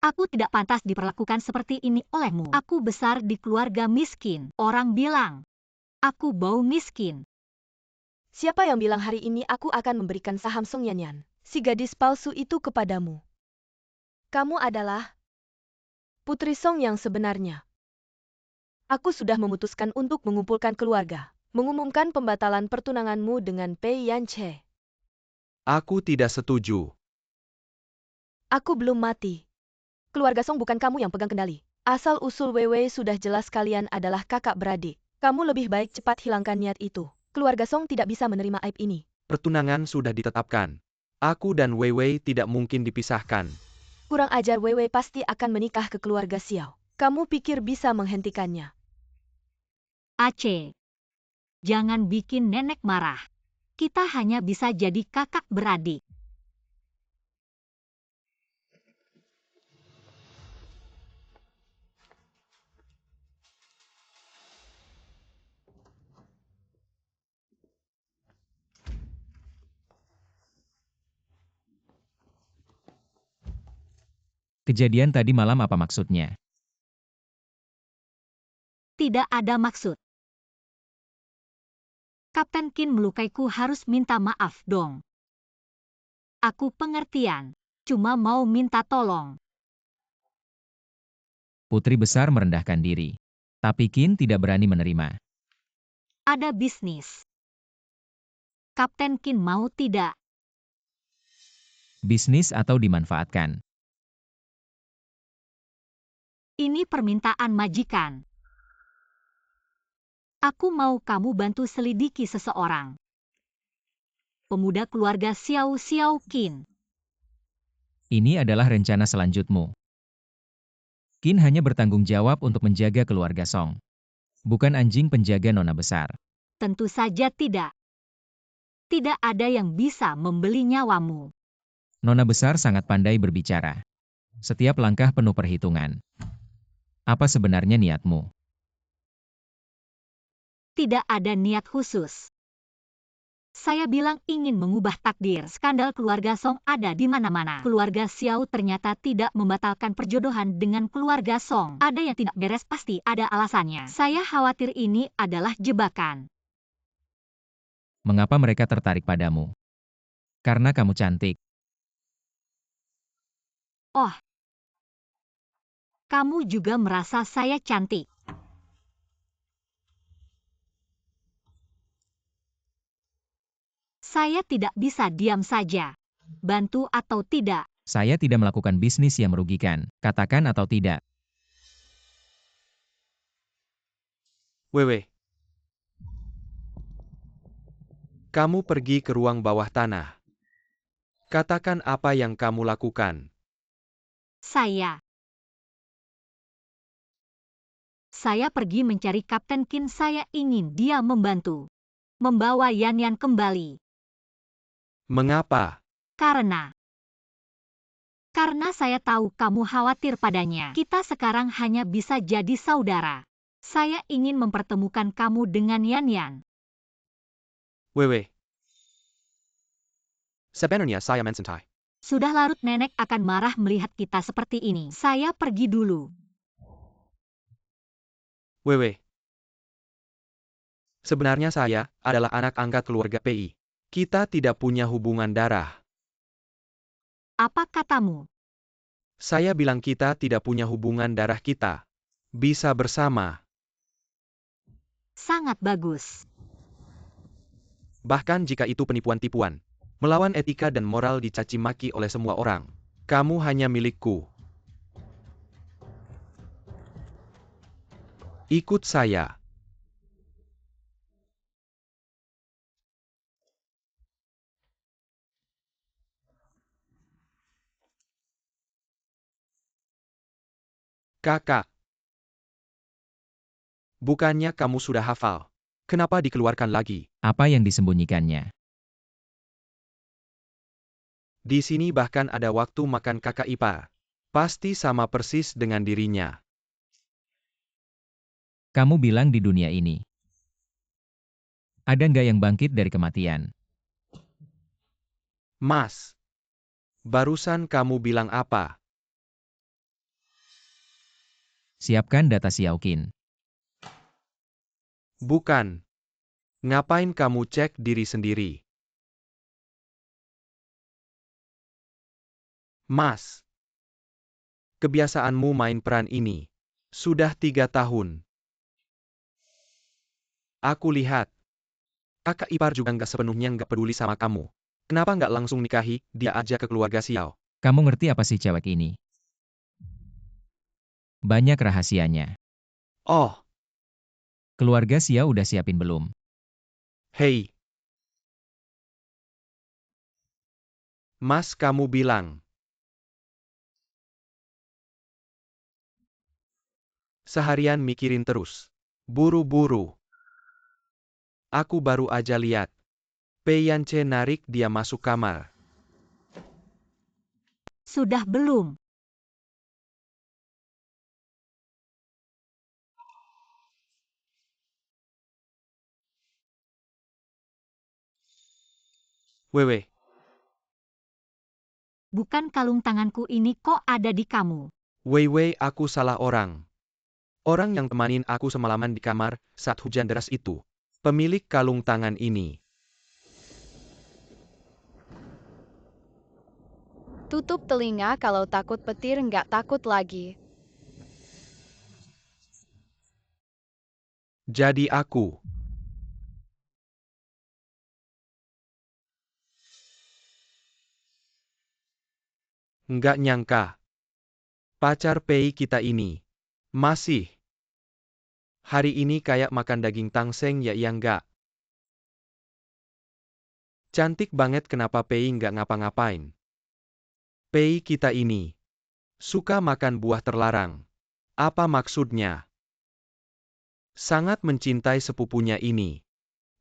aku tidak pantas diperlakukan seperti ini olehmu. Aku besar di keluarga miskin. Orang bilang, aku bau miskin. Siapa yang bilang hari ini aku akan memberikan saham Song Yanyan, si gadis palsu itu kepadamu? Kamu adalah putri Song yang sebenarnya. Aku sudah memutuskan untuk mengumpulkan keluarga, mengumumkan pembatalan pertunanganmu dengan Pei Yanche. Aku tidak setuju. Aku belum mati. Keluarga Song bukan kamu yang pegang kendali. Asal-usul Weiwei sudah jelas kalian adalah kakak beradik. Kamu lebih baik cepat hilangkan niat itu. Keluarga Song tidak bisa menerima aib ini. Pertunangan sudah ditetapkan. Aku dan Weiwei tidak mungkin dipisahkan. Kurang ajar, Weiwei pasti akan menikah ke keluarga Xiao. Kamu pikir bisa menghentikannya? Aceh, jangan bikin nenek marah. Kita hanya bisa jadi kakak beradik. Kejadian tadi malam apa maksudnya? Tidak ada maksud. Kapten Qin melukaiku, harus minta maaf dong. Aku pengertian, cuma mau minta tolong. Putri besar merendahkan diri. Tapi Qin tidak berani menerima. Ada bisnis. Kapten Qin mau tidak? Bisnis atau dimanfaatkan. Ini permintaan majikan. Aku mau kamu bantu selidiki seseorang. Pemuda keluarga Xiao Qin. Ini adalah rencana selanjutmu. Qin hanya bertanggung jawab untuk menjaga keluarga Song. Bukan anjing penjaga nona besar. Tentu saja tidak. Tidak ada yang bisa membeli nyawamu. Nona besar sangat pandai berbicara. Setiap langkah penuh perhitungan. Apa sebenarnya niatmu? Tidak ada niat khusus. Saya bilang ingin mengubah takdir. Skandal keluarga Song ada di mana-mana. Keluarga Xiao ternyata tidak membatalkan perjodohan dengan keluarga Song. Ada yang tidak beres, pasti ada alasannya. Saya khawatir ini adalah jebakan. Mengapa mereka tertarik padamu? Karena kamu cantik. Oh, kamu juga merasa saya cantik. Saya tidak bisa diam saja. Bantu atau tidak? Saya tidak melakukan bisnis yang merugikan. Katakan atau tidak. Weiwei. Kamu pergi ke ruang bawah tanah. Katakan apa yang kamu lakukan. Saya pergi mencari Kapten Qin. Saya ingin dia membantu. Membawa Yan kembali. Mengapa? Karena saya tahu kamu khawatir padanya. Kita sekarang hanya bisa jadi saudara. Saya ingin mempertemukan kamu dengan Yan. Weiwei. Sebenarnya saya mencintai. Sudah larut, nenek akan marah melihat kita seperti ini. Saya pergi dulu. Weiwei. Sebenarnya saya adalah anak angkat keluarga PI. Kita tidak punya hubungan darah. Apa katamu? Saya bilang kita tidak punya hubungan darah, kita bisa bersama. Sangat bagus. Bahkan jika itu penipuan-tipuan. Melawan etika dan moral dicaci maki oleh semua orang. Kamu hanya milikku. Ikut saya. Kakak. Bukannya kamu sudah hafal? Kenapa dikeluarkan lagi? Apa yang disembunyikannya? Di sini bahkan ada waktu makan kakak ipar. Pasti sama persis dengan dirinya. Kamu bilang di dunia ini. Ada nggak yang bangkit dari kematian? Mas. Barusan kamu bilang apa? Siapkan data Xiaoqin. Bukan. Ngapain kamu cek diri sendiri? Mas. Kebiasaanmu main peran ini. Sudah 3 tahun. Aku lihat. Kakak ipar juga nggak sepenuhnya nggak peduli sama kamu. Kenapa nggak langsung nikahi dia aja ke keluarga Xiao? Kamu ngerti apa sih cewek ini? Banyak rahasianya. Oh, Keluarga Xiao udah siapin belum? hei. Mas kamu bilang. Seharian mikirin terus. Buru-buru. Aku baru aja lihat. Pei Yance narik dia masuk kamar. Sudah belum? Wewe, Bukan kalung tanganku ini kok ada di kamu. Wei, aku salah orang. Orang yang temanin aku semalaman di kamar saat hujan deras itu. Pemilik kalung tangan ini. Tutup telinga kalau takut petir nggak takut lagi. Jadi aku. Nggak nyangka. Pacar Pei kita ini. Masih. Hari ini kayak makan daging tangseng ya iya nggak? Cantik banget kenapa Pei nggak ngapa-ngapain. Pei kita ini. Suka makan buah terlarang. Apa maksudnya? Sangat mencintai sepupunya ini.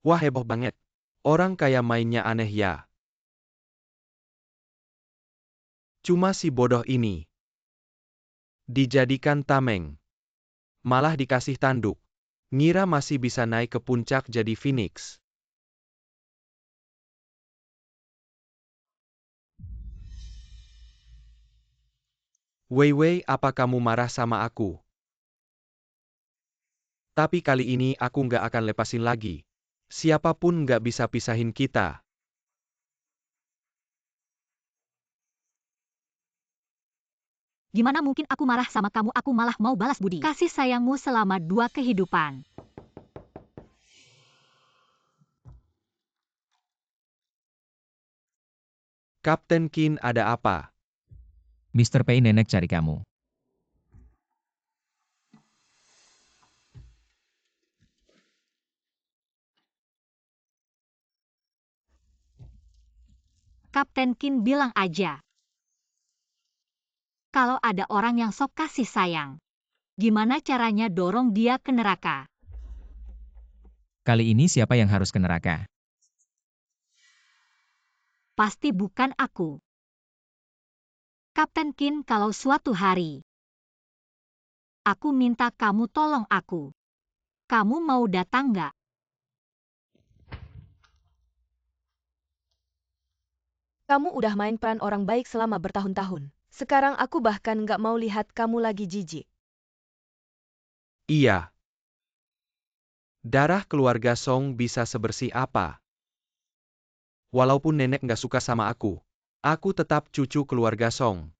Wah heboh banget. Orang kaya mainnya aneh ya. Cuma si bodoh ini. Dijadikan tameng. Malah dikasih tanduk. Ngira masih bisa naik ke puncak jadi Phoenix. Wei, apa kamu marah sama aku? Tapi kali ini aku nggak akan lepasin lagi. Siapapun nggak bisa pisahin kita. Gimana mungkin aku marah sama kamu, aku malah mau balas budi. Kasih sayangmu selama 2 kehidupan. Kapten Qin ada apa? Mr. Pei nenek cari kamu. Kapten Qin bilang aja. Kalau ada orang yang sok kasih sayang, gimana caranya dorong dia ke neraka? Kali ini siapa yang harus ke neraka? Pasti bukan aku. Kapten Qin, kalau suatu hari aku minta kamu tolong aku, kamu mau datang nggak? Kamu udah main peran orang baik selama bertahun-tahun. Sekarang aku bahkan nggak mau lihat kamu lagi jijik. Iya. Darah keluarga Song bisa sebersih apa? Walaupun nenek nggak suka sama aku tetap cucu keluarga Song.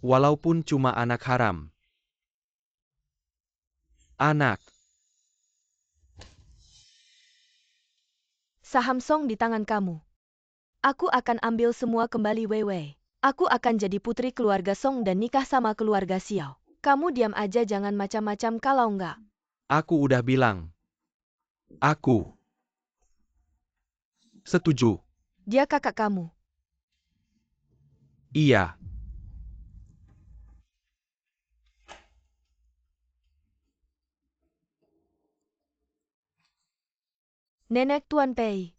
Walaupun cuma anak haram. Anak. Saham Song di tangan kamu. Aku akan ambil semua kembali Wei. Aku akan jadi putri keluarga Song dan nikah sama keluarga Xiao. Kamu diam aja jangan macam-macam kalau nggak. Aku udah bilang. Aku setuju. Dia kakak kamu. Iya. Nenek Tuan Pei.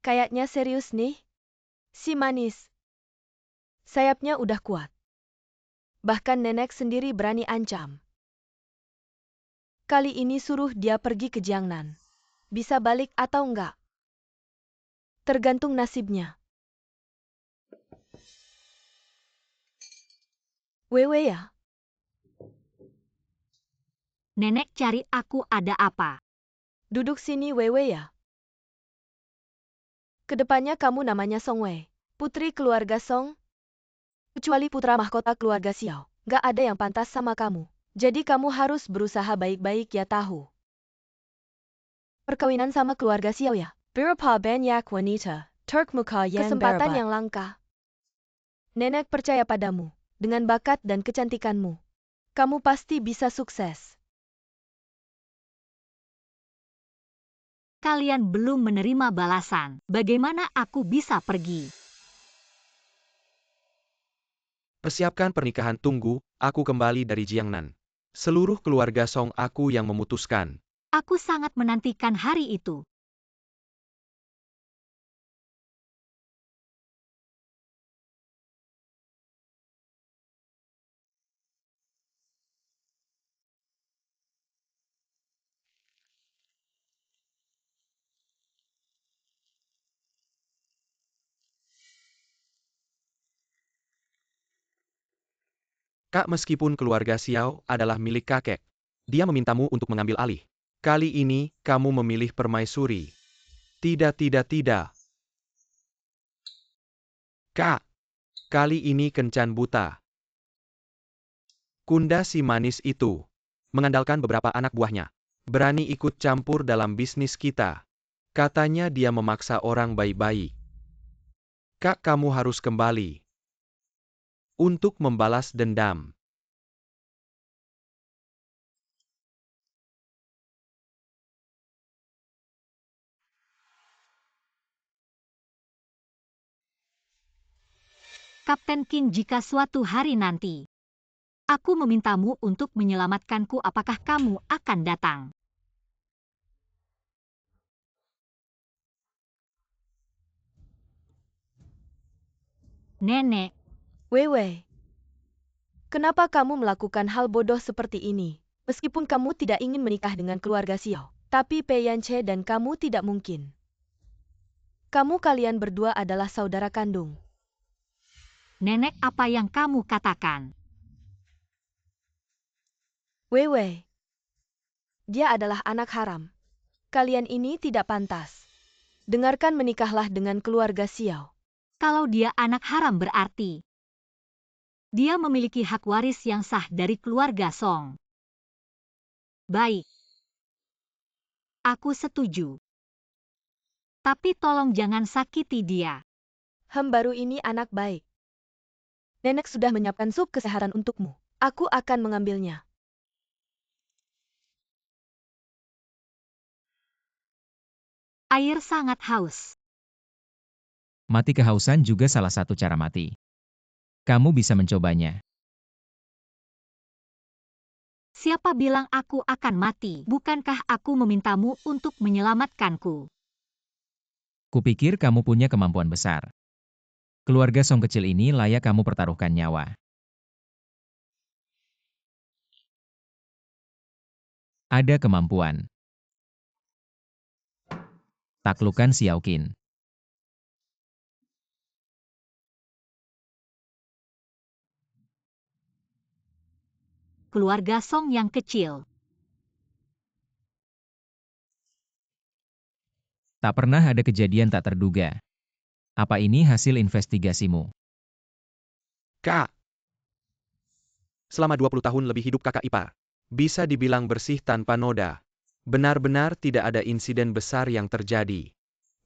Kayaknya serius nih. Si manis. Sayapnya udah kuat. Bahkan nenek sendiri berani ancam. Kali ini suruh dia pergi ke Jiangnan. Bisa balik atau enggak? Tergantung nasibnya. Wewe ya? Nenek cari aku ada apa? Duduk sini Wewe ya. Kedepannya kamu namanya Song Wei. Putri keluarga Song. Kecuali putra mahkota keluarga Xiao. Gak ada yang pantas sama kamu. Jadi kamu harus berusaha baik-baik ya tahu. Perkawinan sama keluarga Xiao ya? Berupa banyak wanita. Turk muka yang Kesempatan berobat. yang langka. Nenek percaya padamu. Dengan bakat dan kecantikanmu. Kamu pasti bisa sukses. Kalian belum menerima balasan. Bagaimana aku bisa pergi? Persiapkan pernikahan tunggu, aku kembali dari Jiangnan. Seluruh keluarga Song aku yang memutuskan. Aku sangat menantikan hari itu. Kak, meskipun keluarga Xiao adalah milik kakek, dia memintamu untuk mengambil alih. Kali ini, kamu memilih permaisuri. Tidak, tidak, tidak. Kak, kali ini kencan buta. Kunda si manis itu mengandalkan beberapa anak buahnya. Berani ikut campur dalam bisnis kita. Katanya dia memaksa orang baik-baik. Kak, kamu harus kembali untuk membalas dendam. Kapten Qin, jika suatu hari nanti aku memintamu untuk menyelamatkanku, apakah kamu akan datang? Nenek, Wewe. Kenapa kamu melakukan hal bodoh seperti ini? Meskipun kamu tidak ingin menikah dengan keluarga Xiao. Tapi Pei Yanche dan kamu tidak mungkin. Kalian berdua adalah saudara kandung. nenek, apa yang kamu katakan? Wewe. Dia adalah anak haram. Kalian ini tidak pantas. Dengarkan, menikahlah dengan keluarga Xiao. Kalau dia anak haram berarti dia memiliki hak waris yang sah dari keluarga Song. Baik. Aku setuju. Tapi tolong jangan sakiti dia. Baru ini anak baik. Nenek sudah menyiapkan sup kesehatan untukmu. Aku akan mengambilnya. Air sangat haus. Mati kehausan juga salah satu cara mati. Kamu bisa mencobanya. Siapa bilang aku akan mati? Bukankah aku memintamu untuk menyelamatkanku? Kupikir kamu punya kemampuan besar. Keluarga Song kecil ini layak kamu pertaruhkan nyawa. Ada kemampuan. Taklukkan Xiao Qin. Keluarga Song yang kecil. Tak pernah ada kejadian tak terduga. Apa ini hasil investigasimu? Kak, selama 20 tahun lebih hidup kakak ipar. Bisa dibilang bersih tanpa noda. Benar-benar tidak ada insiden besar yang terjadi.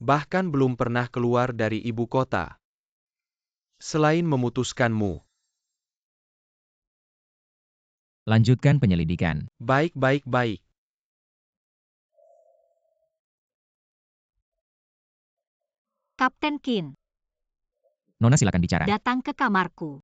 Bahkan belum pernah keluar dari ibu kota. Selain memutuskanmu. Lanjutkan penyelidikan. Baik, baik, baik. Kapten Qin, Nona silakan bicara. datang ke kamarku.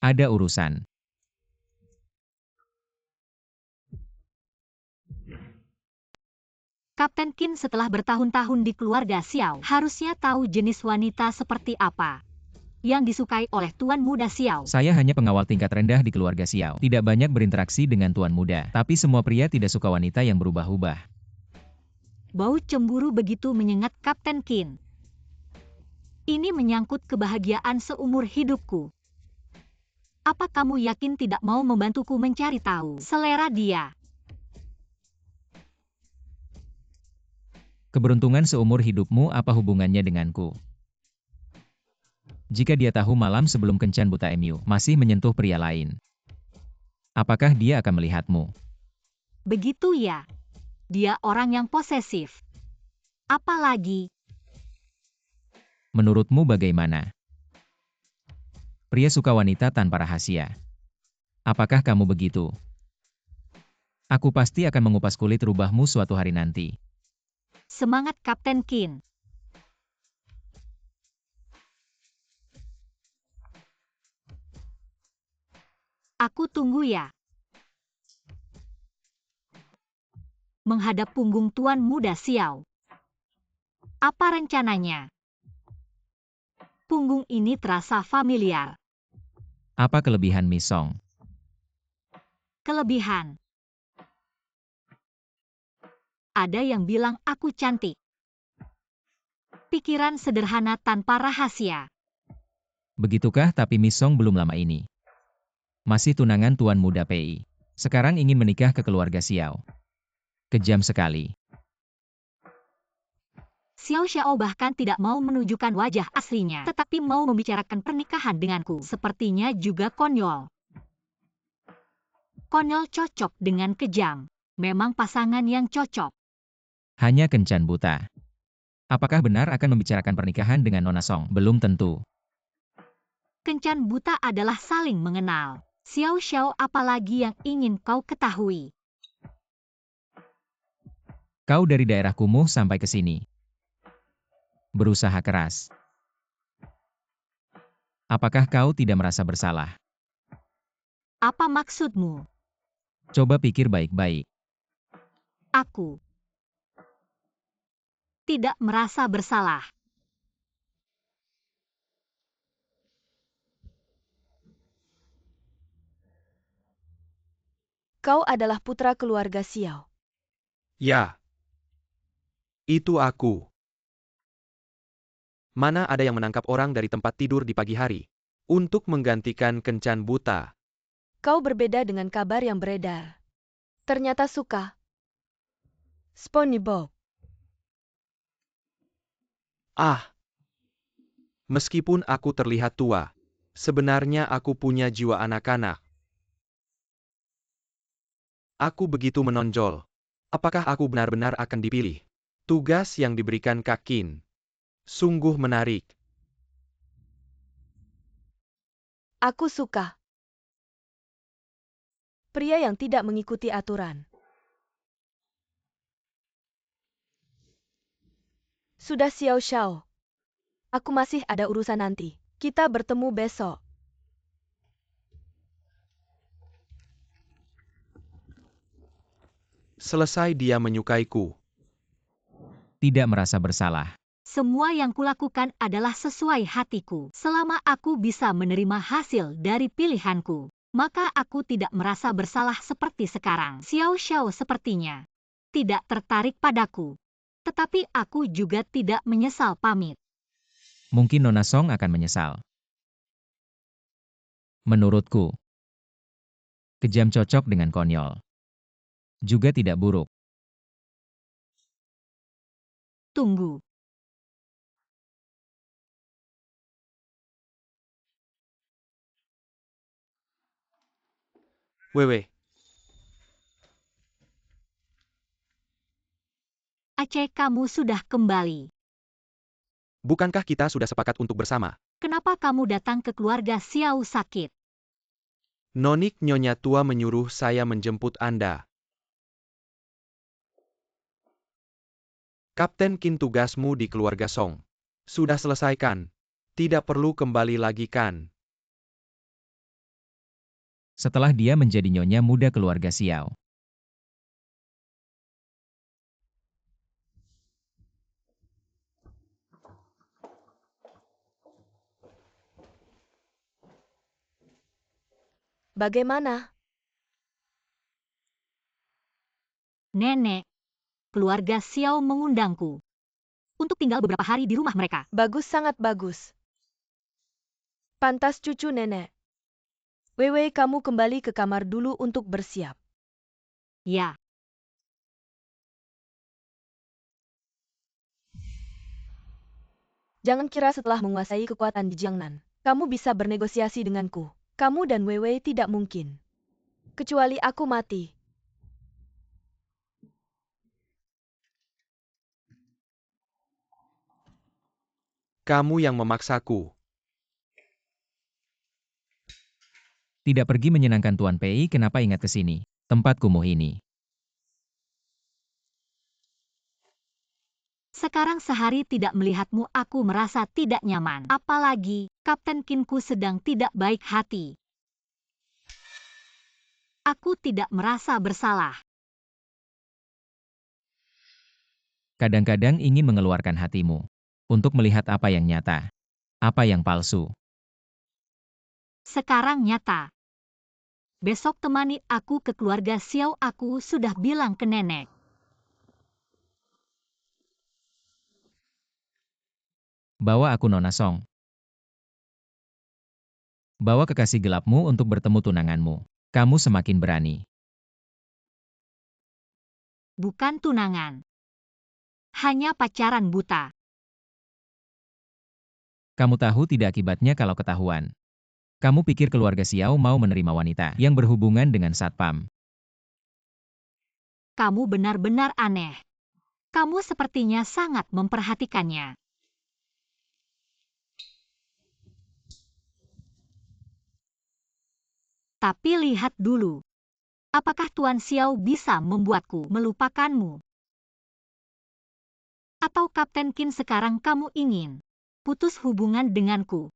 Ada urusan. Kapten Qin setelah bertahun-tahun di keluarga Xiao, harusnya tahu jenis wanita seperti apa yang disukai oleh Tuan Muda Xiao. Saya hanya pengawal tingkat rendah di keluarga Xiao. Tidak banyak berinteraksi dengan Tuan Muda. Tapi semua pria tidak suka wanita yang berubah-ubah. Bau cemburu begitu menyengat Kapten Qin. Ini menyangkut kebahagiaan seumur hidupku. Apa kamu yakin tidak mau membantuku mencari tahu selera dia? Keberuntungan seumur hidupmu apa hubungannya denganku? Jika dia tahu malam sebelum kencan buta MU masih menyentuh pria lain, apakah dia akan melihatmu? Begitu ya. Dia orang yang posesif. Apalagi, Menurutmu bagaimana? Pria suka wanita tanpa rahasia. Apakah kamu begitu? Aku pasti akan mengupas kulit rubahmu suatu hari nanti. semangat Kapten Qin. Aku tunggu ya. Menghadap punggung Tuan Muda Xiao. Apa rencananya? Punggung ini terasa familiar. Apa kelebihan Miss Song? Kelebihan. Ada yang bilang aku cantik. Pikiran sederhana tanpa rahasia. Begitukah? Tapi Miss Song belum lama ini masih tunangan Tuan Muda PI. Sekarang ingin menikah ke keluarga Xiao. Kejam sekali. Xiao Xiao bahkan tidak mau menunjukkan wajah aslinya, tetapi mau membicarakan pernikahan denganku. Sepertinya juga konyol. Konyol cocok dengan kejam. Memang pasangan yang cocok. Hanya kencan buta. Apakah benar akan membicarakan pernikahan dengan Nona Song? Belum tentu. Kencan buta adalah saling mengenal. Xiao Xiao, apalagi yang ingin kau ketahui? Kau dari daerah kumuh sampai ke sini. Berusaha keras. Apakah kau tidak merasa bersalah? Apa maksudmu? Coba pikir baik-baik. Aku tidak merasa bersalah. Kau adalah putra keluarga Xiao. Ya. Itu aku. Mana ada yang menangkap orang dari tempat tidur di pagi hari untuk menggantikan kencan buta. Kau berbeda dengan kabar yang beredar. Ternyata suka. SpongeBob. Ah. Meskipun aku terlihat tua, sebenarnya aku punya jiwa anak-anak. Aku begitu menonjol. Apakah aku benar-benar akan dipilih? Tugas yang diberikan Kak Qin sungguh menarik. Aku suka. Pria yang tidak mengikuti aturan. Sudah Xiao Xiao. Aku masih ada urusan nanti. Kita bertemu besok. Selesai dia menyukaiku. Tidak merasa bersalah. Semua yang kulakukan adalah sesuai hatiku. Selama aku bisa menerima hasil dari pilihanku, maka aku tidak merasa bersalah seperti sekarang. Xiao Xiao sepertinya tidak tertarik padaku. Tetapi aku juga tidak menyesal pamit. Mungkin Nona Song akan menyesal. Menurutku, kejam cocok dengan konyol. Juga tidak buruk. Tunggu. Wewe, Aceh, kamu sudah kembali. bukankah kita sudah sepakat untuk bersama? Kenapa kamu datang ke keluarga Xiao sakit? Nonik Nyonya tua menyuruh saya menjemput Anda. Kapten Qin, tugasmu di keluarga Song sudah selesaikan. Tidak perlu kembali lagi kan? setelah dia menjadi nyonya muda keluarga Xiao. Bagaimana? Nenek, keluarga Xiao mengundangku untuk tinggal beberapa hari di rumah mereka. Bagus, sangat bagus. Pantas cucu nenek. Wewe, kamu kembali ke kamar dulu untuk bersiap. Ya, Jangan kira setelah menguasai kekuatan di Jiangnan, kamu bisa bernegosiasi denganku. Kamu dan Wewe tidak mungkin. Kecuali aku mati. Kamu yang memaksaku. Tidak pergi menyenangkan Tuan Pei, kenapa ingat ke sini? Tempat kumuh ini. sekarang sehari tidak melihatmu aku merasa tidak nyaman. Apalagi, Kapten Kinku sedang tidak baik hati. Aku tidak merasa bersalah. Kadang-kadang ingin mengeluarkan hatimu untuk melihat apa yang nyata, apa yang palsu. Sekarang nyata. Besok temani aku ke keluarga Xiao, aku sudah bilang ke nenek. Bawa aku Nona Song. Bawa kekasih gelapmu untuk bertemu tunanganmu. Kamu semakin berani. Bukan tunangan. Hanya pacaran buta. Kamu tahu tidak akibatnya kalau ketahuan. Kamu pikir keluarga Xiao mau menerima wanita yang berhubungan dengan satpam. Kamu benar-benar aneh. Kamu sepertinya sangat memperhatikannya. Tapi lihat dulu. Apakah Tuan Xiao bisa membuatku melupakanmu? Atau Kapten Qin sekarang kamu ingin putus hubungan denganku?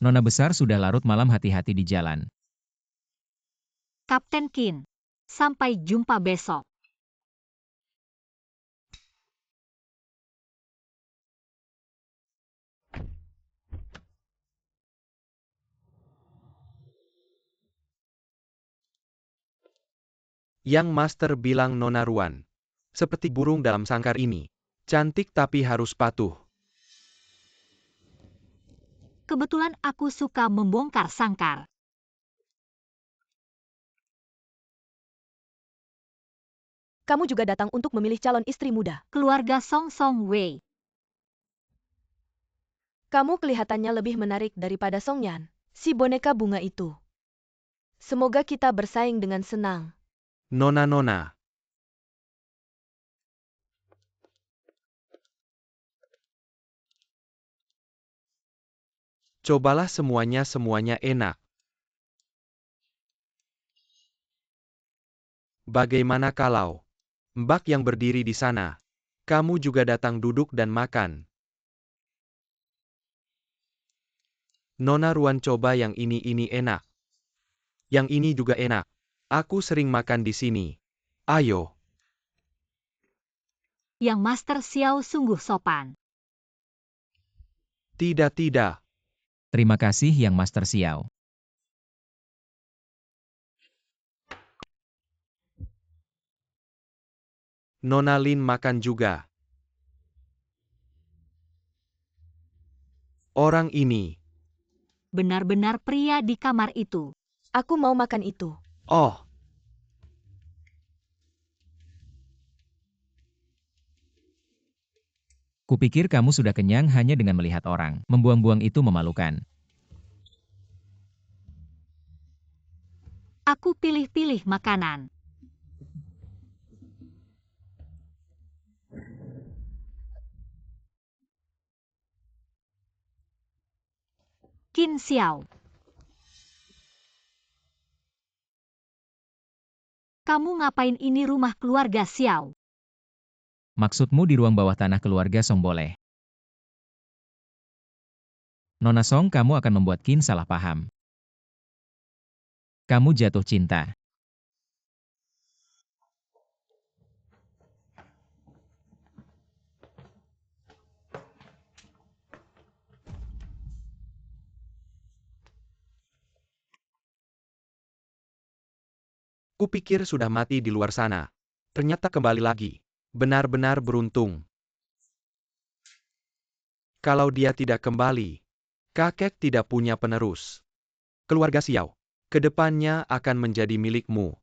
Nona besar sudah larut malam, hati-hati di jalan. Kapten Qin, sampai jumpa besok. Yang Master bilang Nona Ruan. Seperti burung dalam sangkar ini. Cantik tapi harus patuh. Kebetulan aku suka membongkar sangkar. Kamu juga datang untuk memilih calon istri muda. Keluarga Song Song Wei. Kamu kelihatannya lebih menarik daripada Song Yan, si boneka bunga itu. Semoga kita bersaing dengan senang. Nona-nona. Cobalah semuanya enak. Bagaimana kalau Mbak yang berdiri di sana? Kamu juga datang duduk dan makan. Nona Ruan, coba yang ini enak. Yang ini juga enak. Aku sering makan di sini. Ayo. Yang Master Xiao sungguh sopan. Tidak. Terima kasih Yang Master Xiao. Nona Lin makan juga. Orang ini. Benar-benar pria di kamar itu. Aku mau makan itu. Oh. Kupikir kamu sudah kenyang hanya dengan melihat orang. Membuang-buang itu memalukan. Aku pilih-pilih makanan. Qin Xiao. Kamu ngapain ini rumah keluarga Xiao? Maksudmu di ruang bawah tanah keluarga Song boleh? Nona Song, kamu akan membuat Qin salah paham. Kamu jatuh cinta. Kupikir sudah mati di luar sana. Ternyata kembali lagi. Benar-benar beruntung. Kalau dia tidak kembali, kakek tidak punya penerus. Keluarga Xiao, kedepannya akan menjadi milikmu.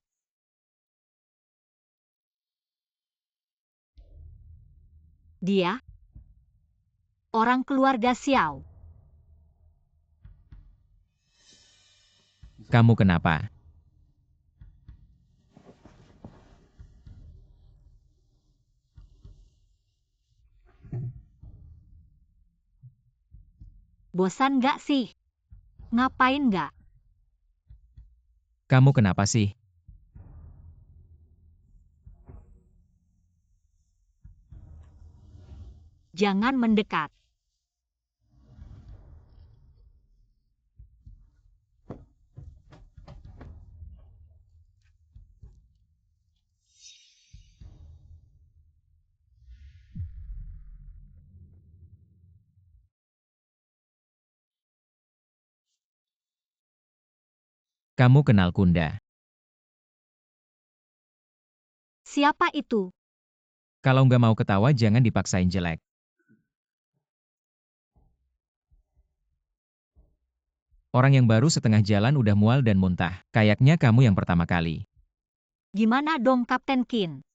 Dia orang keluarga Xiao. Kamu kenapa? Bosan nggak sih? Ngapain nggak? Kamu kenapa sih? Jangan mendekat. Kamu kenal Kunda. Siapa itu? Kalau nggak mau ketawa jangan dipaksain jelek. Orang yang baru setengah jalan udah mual dan muntah. Kayaknya kamu yang pertama kali. Gimana dong Kapten Qin?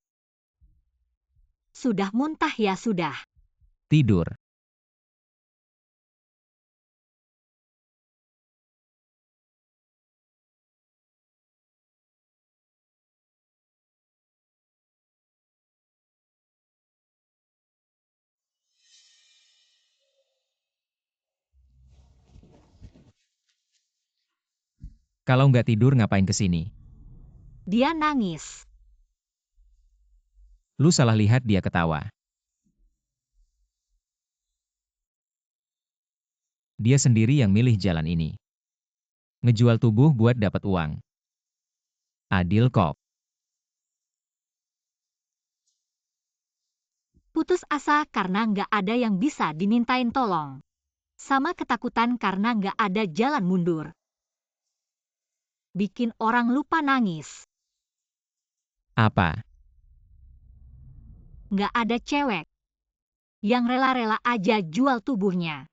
Sudah muntah ya sudah. Tidur. Kalau nggak tidur ngapain kesini? Dia nangis. Lu salah lihat dia ketawa. Dia sendiri yang milih jalan ini. Ngejual tubuh buat dapat uang. Adil kok. Putus asa karena nggak ada yang bisa dimintain tolong. Sama ketakutan karena nggak ada jalan mundur. Bikin orang lupa nangis. Apa? Nggak ada cewek yang rela-rela aja jual tubuhnya.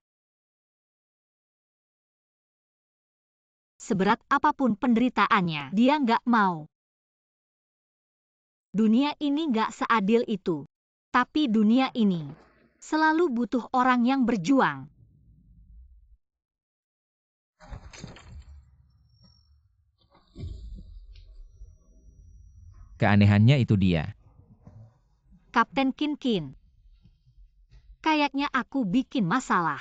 Seberat apapun penderitaannya, dia nggak mau. Dunia ini nggak seadil itu. Tapi dunia ini selalu butuh orang yang berjuang. Keanehannya itu dia. Kapten Qin Qin. Kayaknya aku bikin masalah.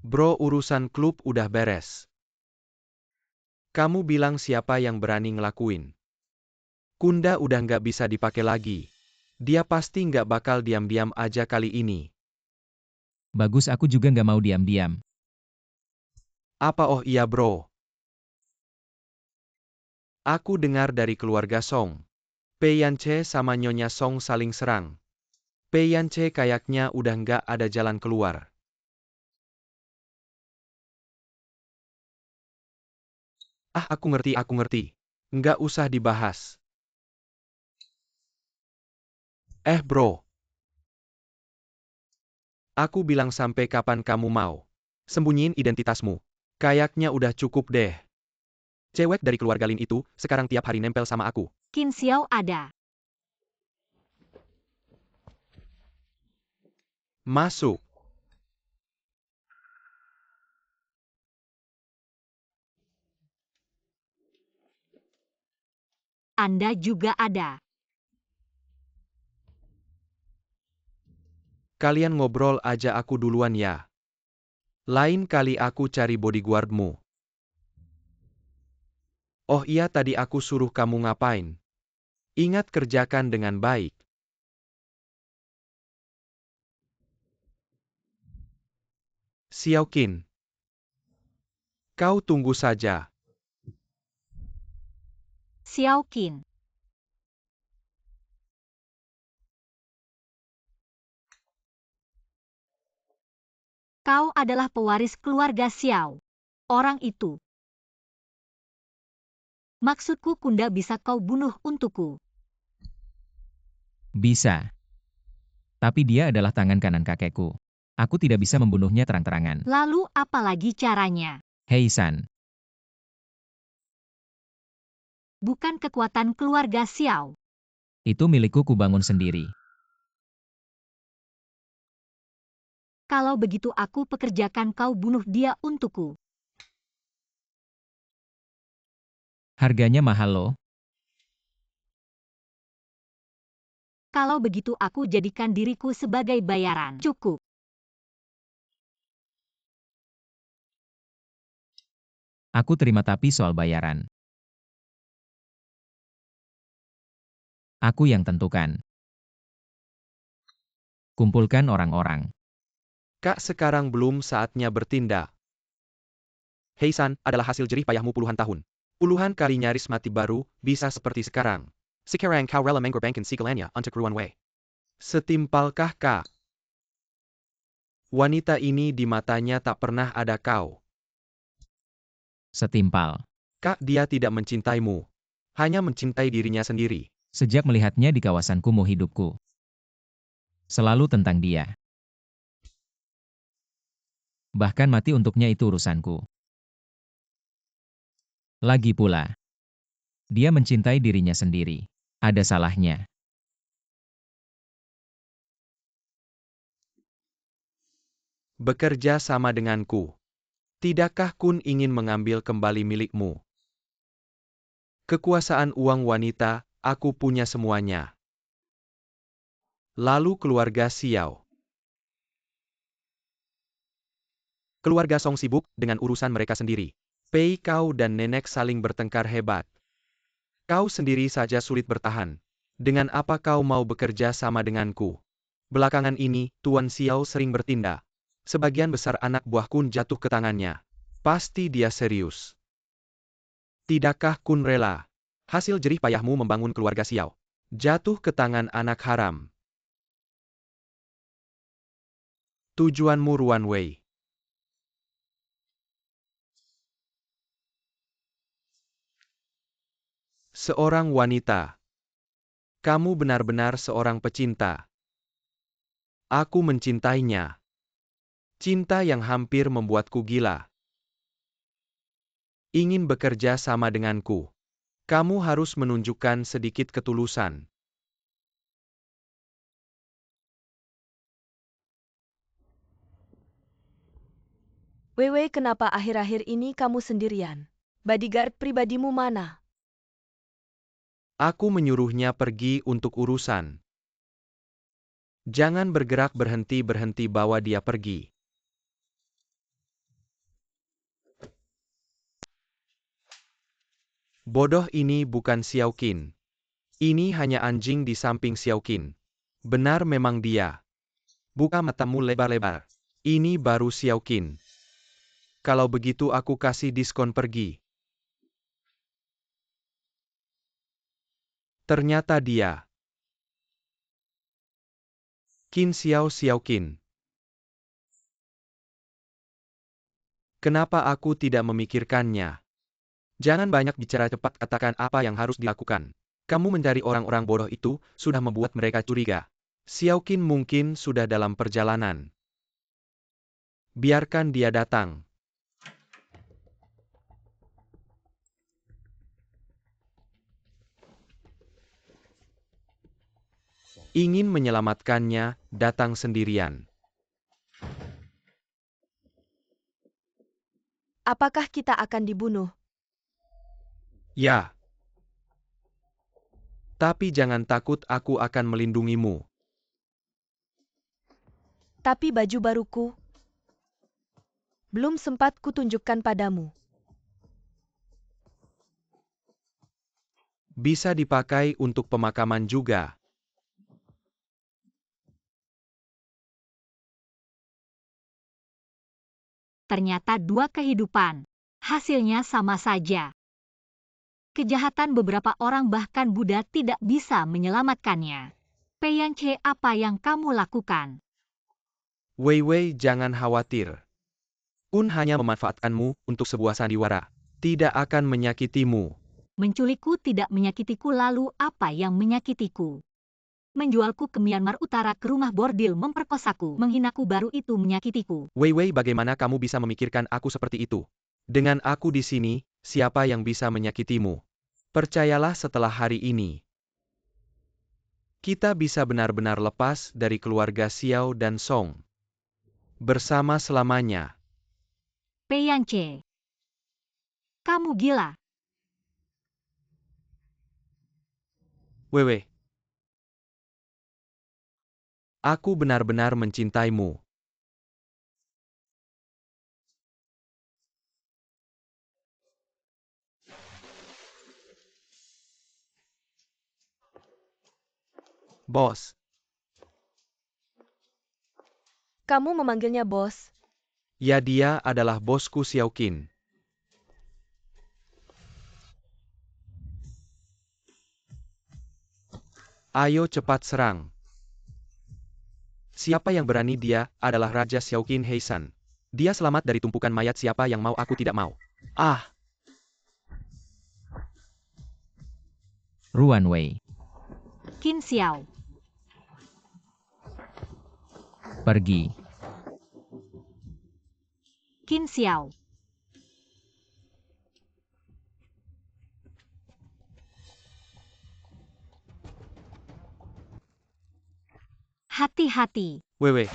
Bro, urusan klub udah beres. Kamu bilang siapa yang berani ngelakuin? Kunda udah nggak bisa dipakai lagi. Dia pasti nggak bakal diam-diam aja kali ini. Bagus, aku juga nggak mau diam-diam. Apa oh iya bro? Aku dengar dari keluarga Song. Pei Yanche sama Nyonya Song saling serang. Pei Yanche kayaknya udah nggak ada jalan keluar. Ah, aku ngerti. Nggak usah dibahas. Bro. Aku bilang sampai kapan kamu mau sembunyiin identitasmu. Kayaknya udah cukup deh. Cewek dari keluarga Lin itu sekarang tiap hari nempel sama aku. Qin Xiao ada. Masuk. Anda juga ada. Kalian ngobrol aja aku duluan ya. Lain kali aku cari bodyguardmu. Oh iya tadi aku suruh kamu ngapain? Ingat kerjakan dengan baik. Xiaoqin. Kau tunggu saja. Xiaoqin. Kau adalah pewaris keluarga Xiao. Orang itu. Maksudku Kunda bisa kau bunuh untukku. Bisa. Tapi dia adalah tangan kanan kakekku. Aku tidak bisa membunuhnya terang-terangan. Lalu apa lagi caranya? Hei San, Bukan kekuatan keluarga Xiao. itu milikku kubangun sendiri. Kalau begitu aku pekerjakan kau bunuh dia untukku. Harganya mahal loh. Kalau begitu aku jadikan diriku sebagai bayaran. Cukup. Aku terima tapi soal bayaran. Aku yang tentukan. Kumpulkan orang-orang. Kak, sekarang belum saatnya bertindak. Hei San, adalah hasil jerih payahmu puluhan tahun. Puluhan kali nyaris mati baru, bisa seperti sekarang. Sekarang kau rela mengorbankan segalanya untuk Ruan Wei. Setimpalkah Kak? Wanita ini di matanya tak pernah ada kau. Setimpal. Kak, dia tidak mencintaimu. Hanya mencintai dirinya sendiri. Sejak melihatnya di kawasan kumuh hidupku. Selalu tentang dia. Bahkan mati untuknya itu urusanku. Lagi pula. Dia mencintai dirinya sendiri. Ada salahnya. Bekerja sama denganku. Tidakkah Kun ingin mengambil kembali milikmu? Kekuasaan uang wanita, aku punya semuanya. Lalu keluarga Xiao. Keluarga Song sibuk dengan urusan mereka sendiri. Pei kau dan nenek saling bertengkar hebat. Kau sendiri saja sulit bertahan. Dengan apa kau mau bekerja sama denganku? Belakangan ini, Tuan Xiao sering bertindak. Sebagian besar anak buah Kun jatuh ke tangannya. Pasti dia serius. Tidakkah Kun rela? Hasil jerih payahmu membangun keluarga Xiao. Jatuh ke tangan anak haram. Tujuanmu Ruan Wei. Seorang wanita. Kamu benar-benar seorang pecinta. Aku mencintainya. Cinta yang hampir membuatku gila. Ingin bekerja sama denganku. Kamu harus menunjukkan sedikit ketulusan. Wewe, kenapa akhir-akhir ini kamu sendirian? Bodyguard pribadimu mana? Aku menyuruhnya pergi untuk urusan. Jangan bergerak berhenti-berhenti bawa dia pergi. Bodoh ini bukan Xiaoqin. Ini hanya anjing di samping Xiaoqin. Benar memang dia. Buka matamu lebar-lebar. Ini baru Xiaoqin. Kalau begitu aku kasih diskon pergi. Ternyata dia. Qin Xiao Xiaoqin. Kenapa aku tidak memikirkannya? Jangan banyak bicara, cepat katakan apa yang harus dilakukan. Kamu mencari orang-orang bodoh itu, sudah membuat mereka curiga. Xiaoqin mungkin sudah dalam perjalanan. Biarkan dia datang. Ingin menyelamatkannya, datang sendirian. Apakah kita akan dibunuh? Ya. Tapi jangan takut, aku akan melindungimu. Tapi baju baruku belum sempat kutunjukkan padamu. Bisa dipakai untuk pemakaman juga. Ternyata dua kehidupan. Hasilnya sama saja. Kejahatan beberapa orang bahkan Buddha tidak bisa menyelamatkannya. Peiyance, apa yang kamu lakukan? Wei Wei, jangan khawatir. Kun hanya memanfaatkanmu untuk sebuah sandiwara. Tidak akan menyakitimu. Menculikku tidak menyakitiku, lalu apa yang menyakitiku? Menjualku ke Myanmar Utara, ke rumah bordil, memperkosaku, menghinaku, baru itu menyakitiku. Wei Wei, bagaimana kamu bisa memikirkan aku seperti itu? Dengan aku di sini, siapa yang bisa menyakitimu? Percayalah, setelah hari ini, kita bisa benar-benar lepas dari keluarga Xiao dan Song. Bersama selamanya. Peiyance, kamu gila. Wei Wei. Aku benar-benar mencintaimu. Bos. Kamu memanggilnya bos? Ya, dia adalah bosku Xiao Qin. Ayo cepat serang. Siapa yang berani? Dia adalah Raja Xiao Qin Heisan. Dia selamat dari tumpukan mayat. Siapa yang mau? Aku tidak mau. Ah! Ruan Wei. Qin Xiao. Pergi. Qin Xiao. Hati-hati. Wei Wei.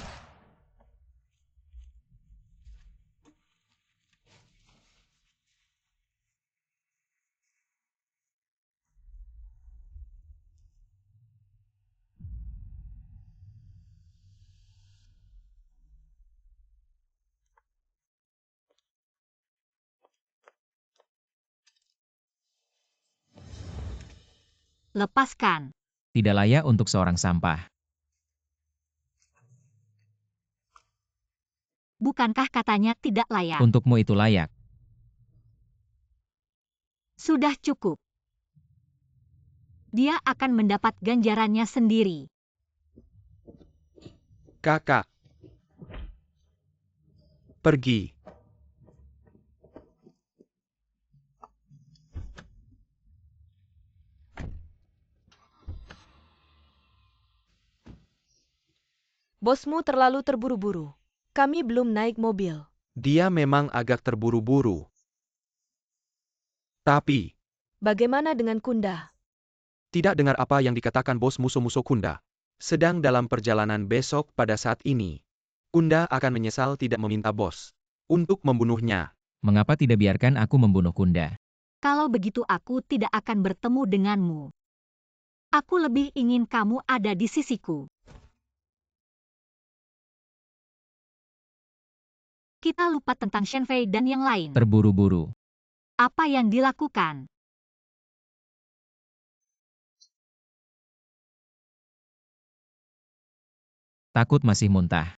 Lepaskan. Tidak layak untuk seorang sampah. Bukankah katanya tidak layak? Untukmu itu layak. Sudah cukup. Dia akan mendapat ganjarannya sendiri. Kakak. Pergi. Bosmu terlalu terburu-buru. Kami belum naik mobil. Dia memang agak terburu-buru. Tapi, Bagaimana dengan Kunda? tidak dengar apa yang dikatakan bos. Musuh-musuh Kunda sedang dalam perjalanan besok. Pada saat ini, Kunda akan menyesal tidak meminta bos untuk membunuhnya. Mengapa tidak biarkan aku membunuh Kunda? Kalau begitu aku tidak akan bertemu denganmu. Aku lebih ingin kamu ada di sisiku. Kita lupa tentang Shenfei dan yang lain. Terburu-buru. Apa yang dilakukan? Takut masih muntah.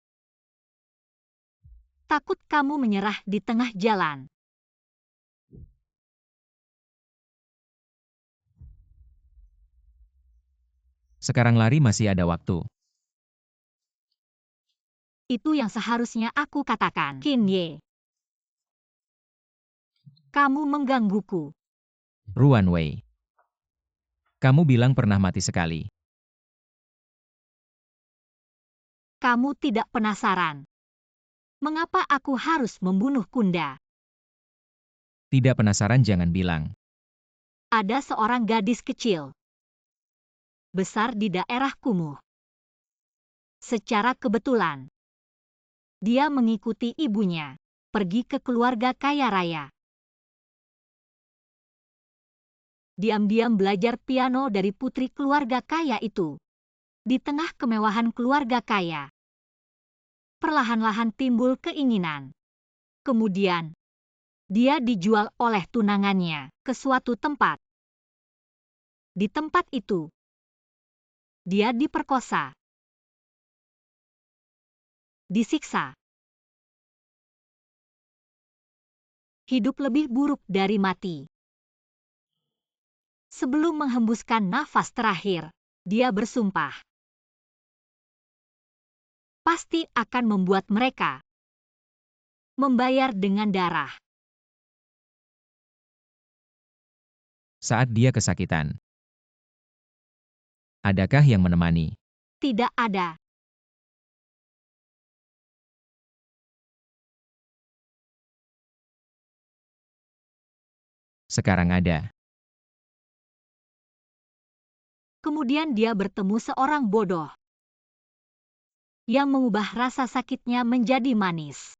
Takut kamu menyerah di tengah jalan. Sekarang lari masih ada waktu. Itu yang seharusnya aku katakan. Qin Ye. Kamu menggangguku. Ruan Wei. Kamu bilang pernah mati sekali. Kamu tidak penasaran? Mengapa aku harus membunuh Kunda? Tidak penasaran, jangan bilang. Ada seorang gadis kecil. Besar di daerah kumuh. Secara kebetulan, dia mengikuti ibunya pergi ke keluarga kaya raya. Diam-diam belajar piano dari putri keluarga kaya itu. Di tengah kemewahan keluarga kaya, perlahan-lahan timbul keinginan. Kemudian, dia dijual oleh tunangannya ke suatu tempat. Di tempat itu, dia diperkosa, disiksa, hidup lebih buruk dari mati. Sebelum menghembuskan nafas terakhir, dia bersumpah pasti akan membuat mereka membayar dengan darah. Saat dia kesakitan, adakah yang menemani? Tidak ada. Sekarang ada. Kemudian dia bertemu seorang bodoh yang mengubah rasa sakitnya menjadi manis.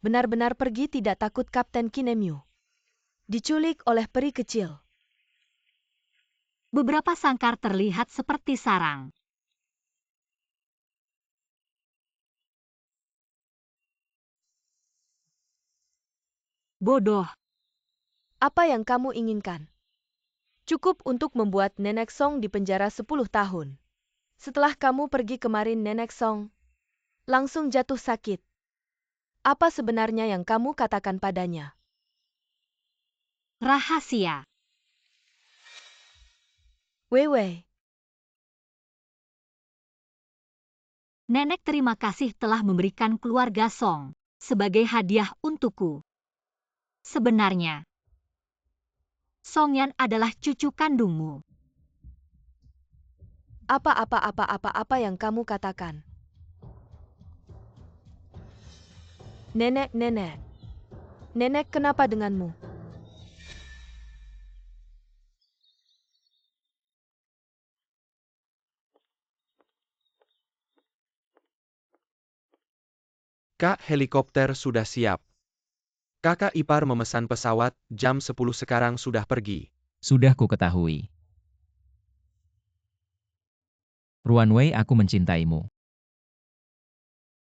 Benar-benar pergi tidak takut Kapten Kinemiu. Diculik oleh peri kecil. Beberapa sangkar terlihat seperti sarang. Bodoh. Apa yang kamu inginkan? Cukup untuk membuat Nenek Song dipenjara 10 tahun. Setelah kamu pergi kemarin Nenek Song langsung jatuh sakit. Apa sebenarnya yang kamu katakan padanya? Rahasia. Wewe, Nenek terima kasih telah memberikan keluarga Song sebagai hadiah untukku. Sebenarnya, Song Yan adalah cucu kandungmu. apa yang kamu katakan? Nenek, kenapa denganmu? Kak, helikopter sudah siap. Kakak ipar memesan pesawat, jam 10 sekarang sudah pergi. Sudah ku ketahui. Ruanwei, aku mencintaimu.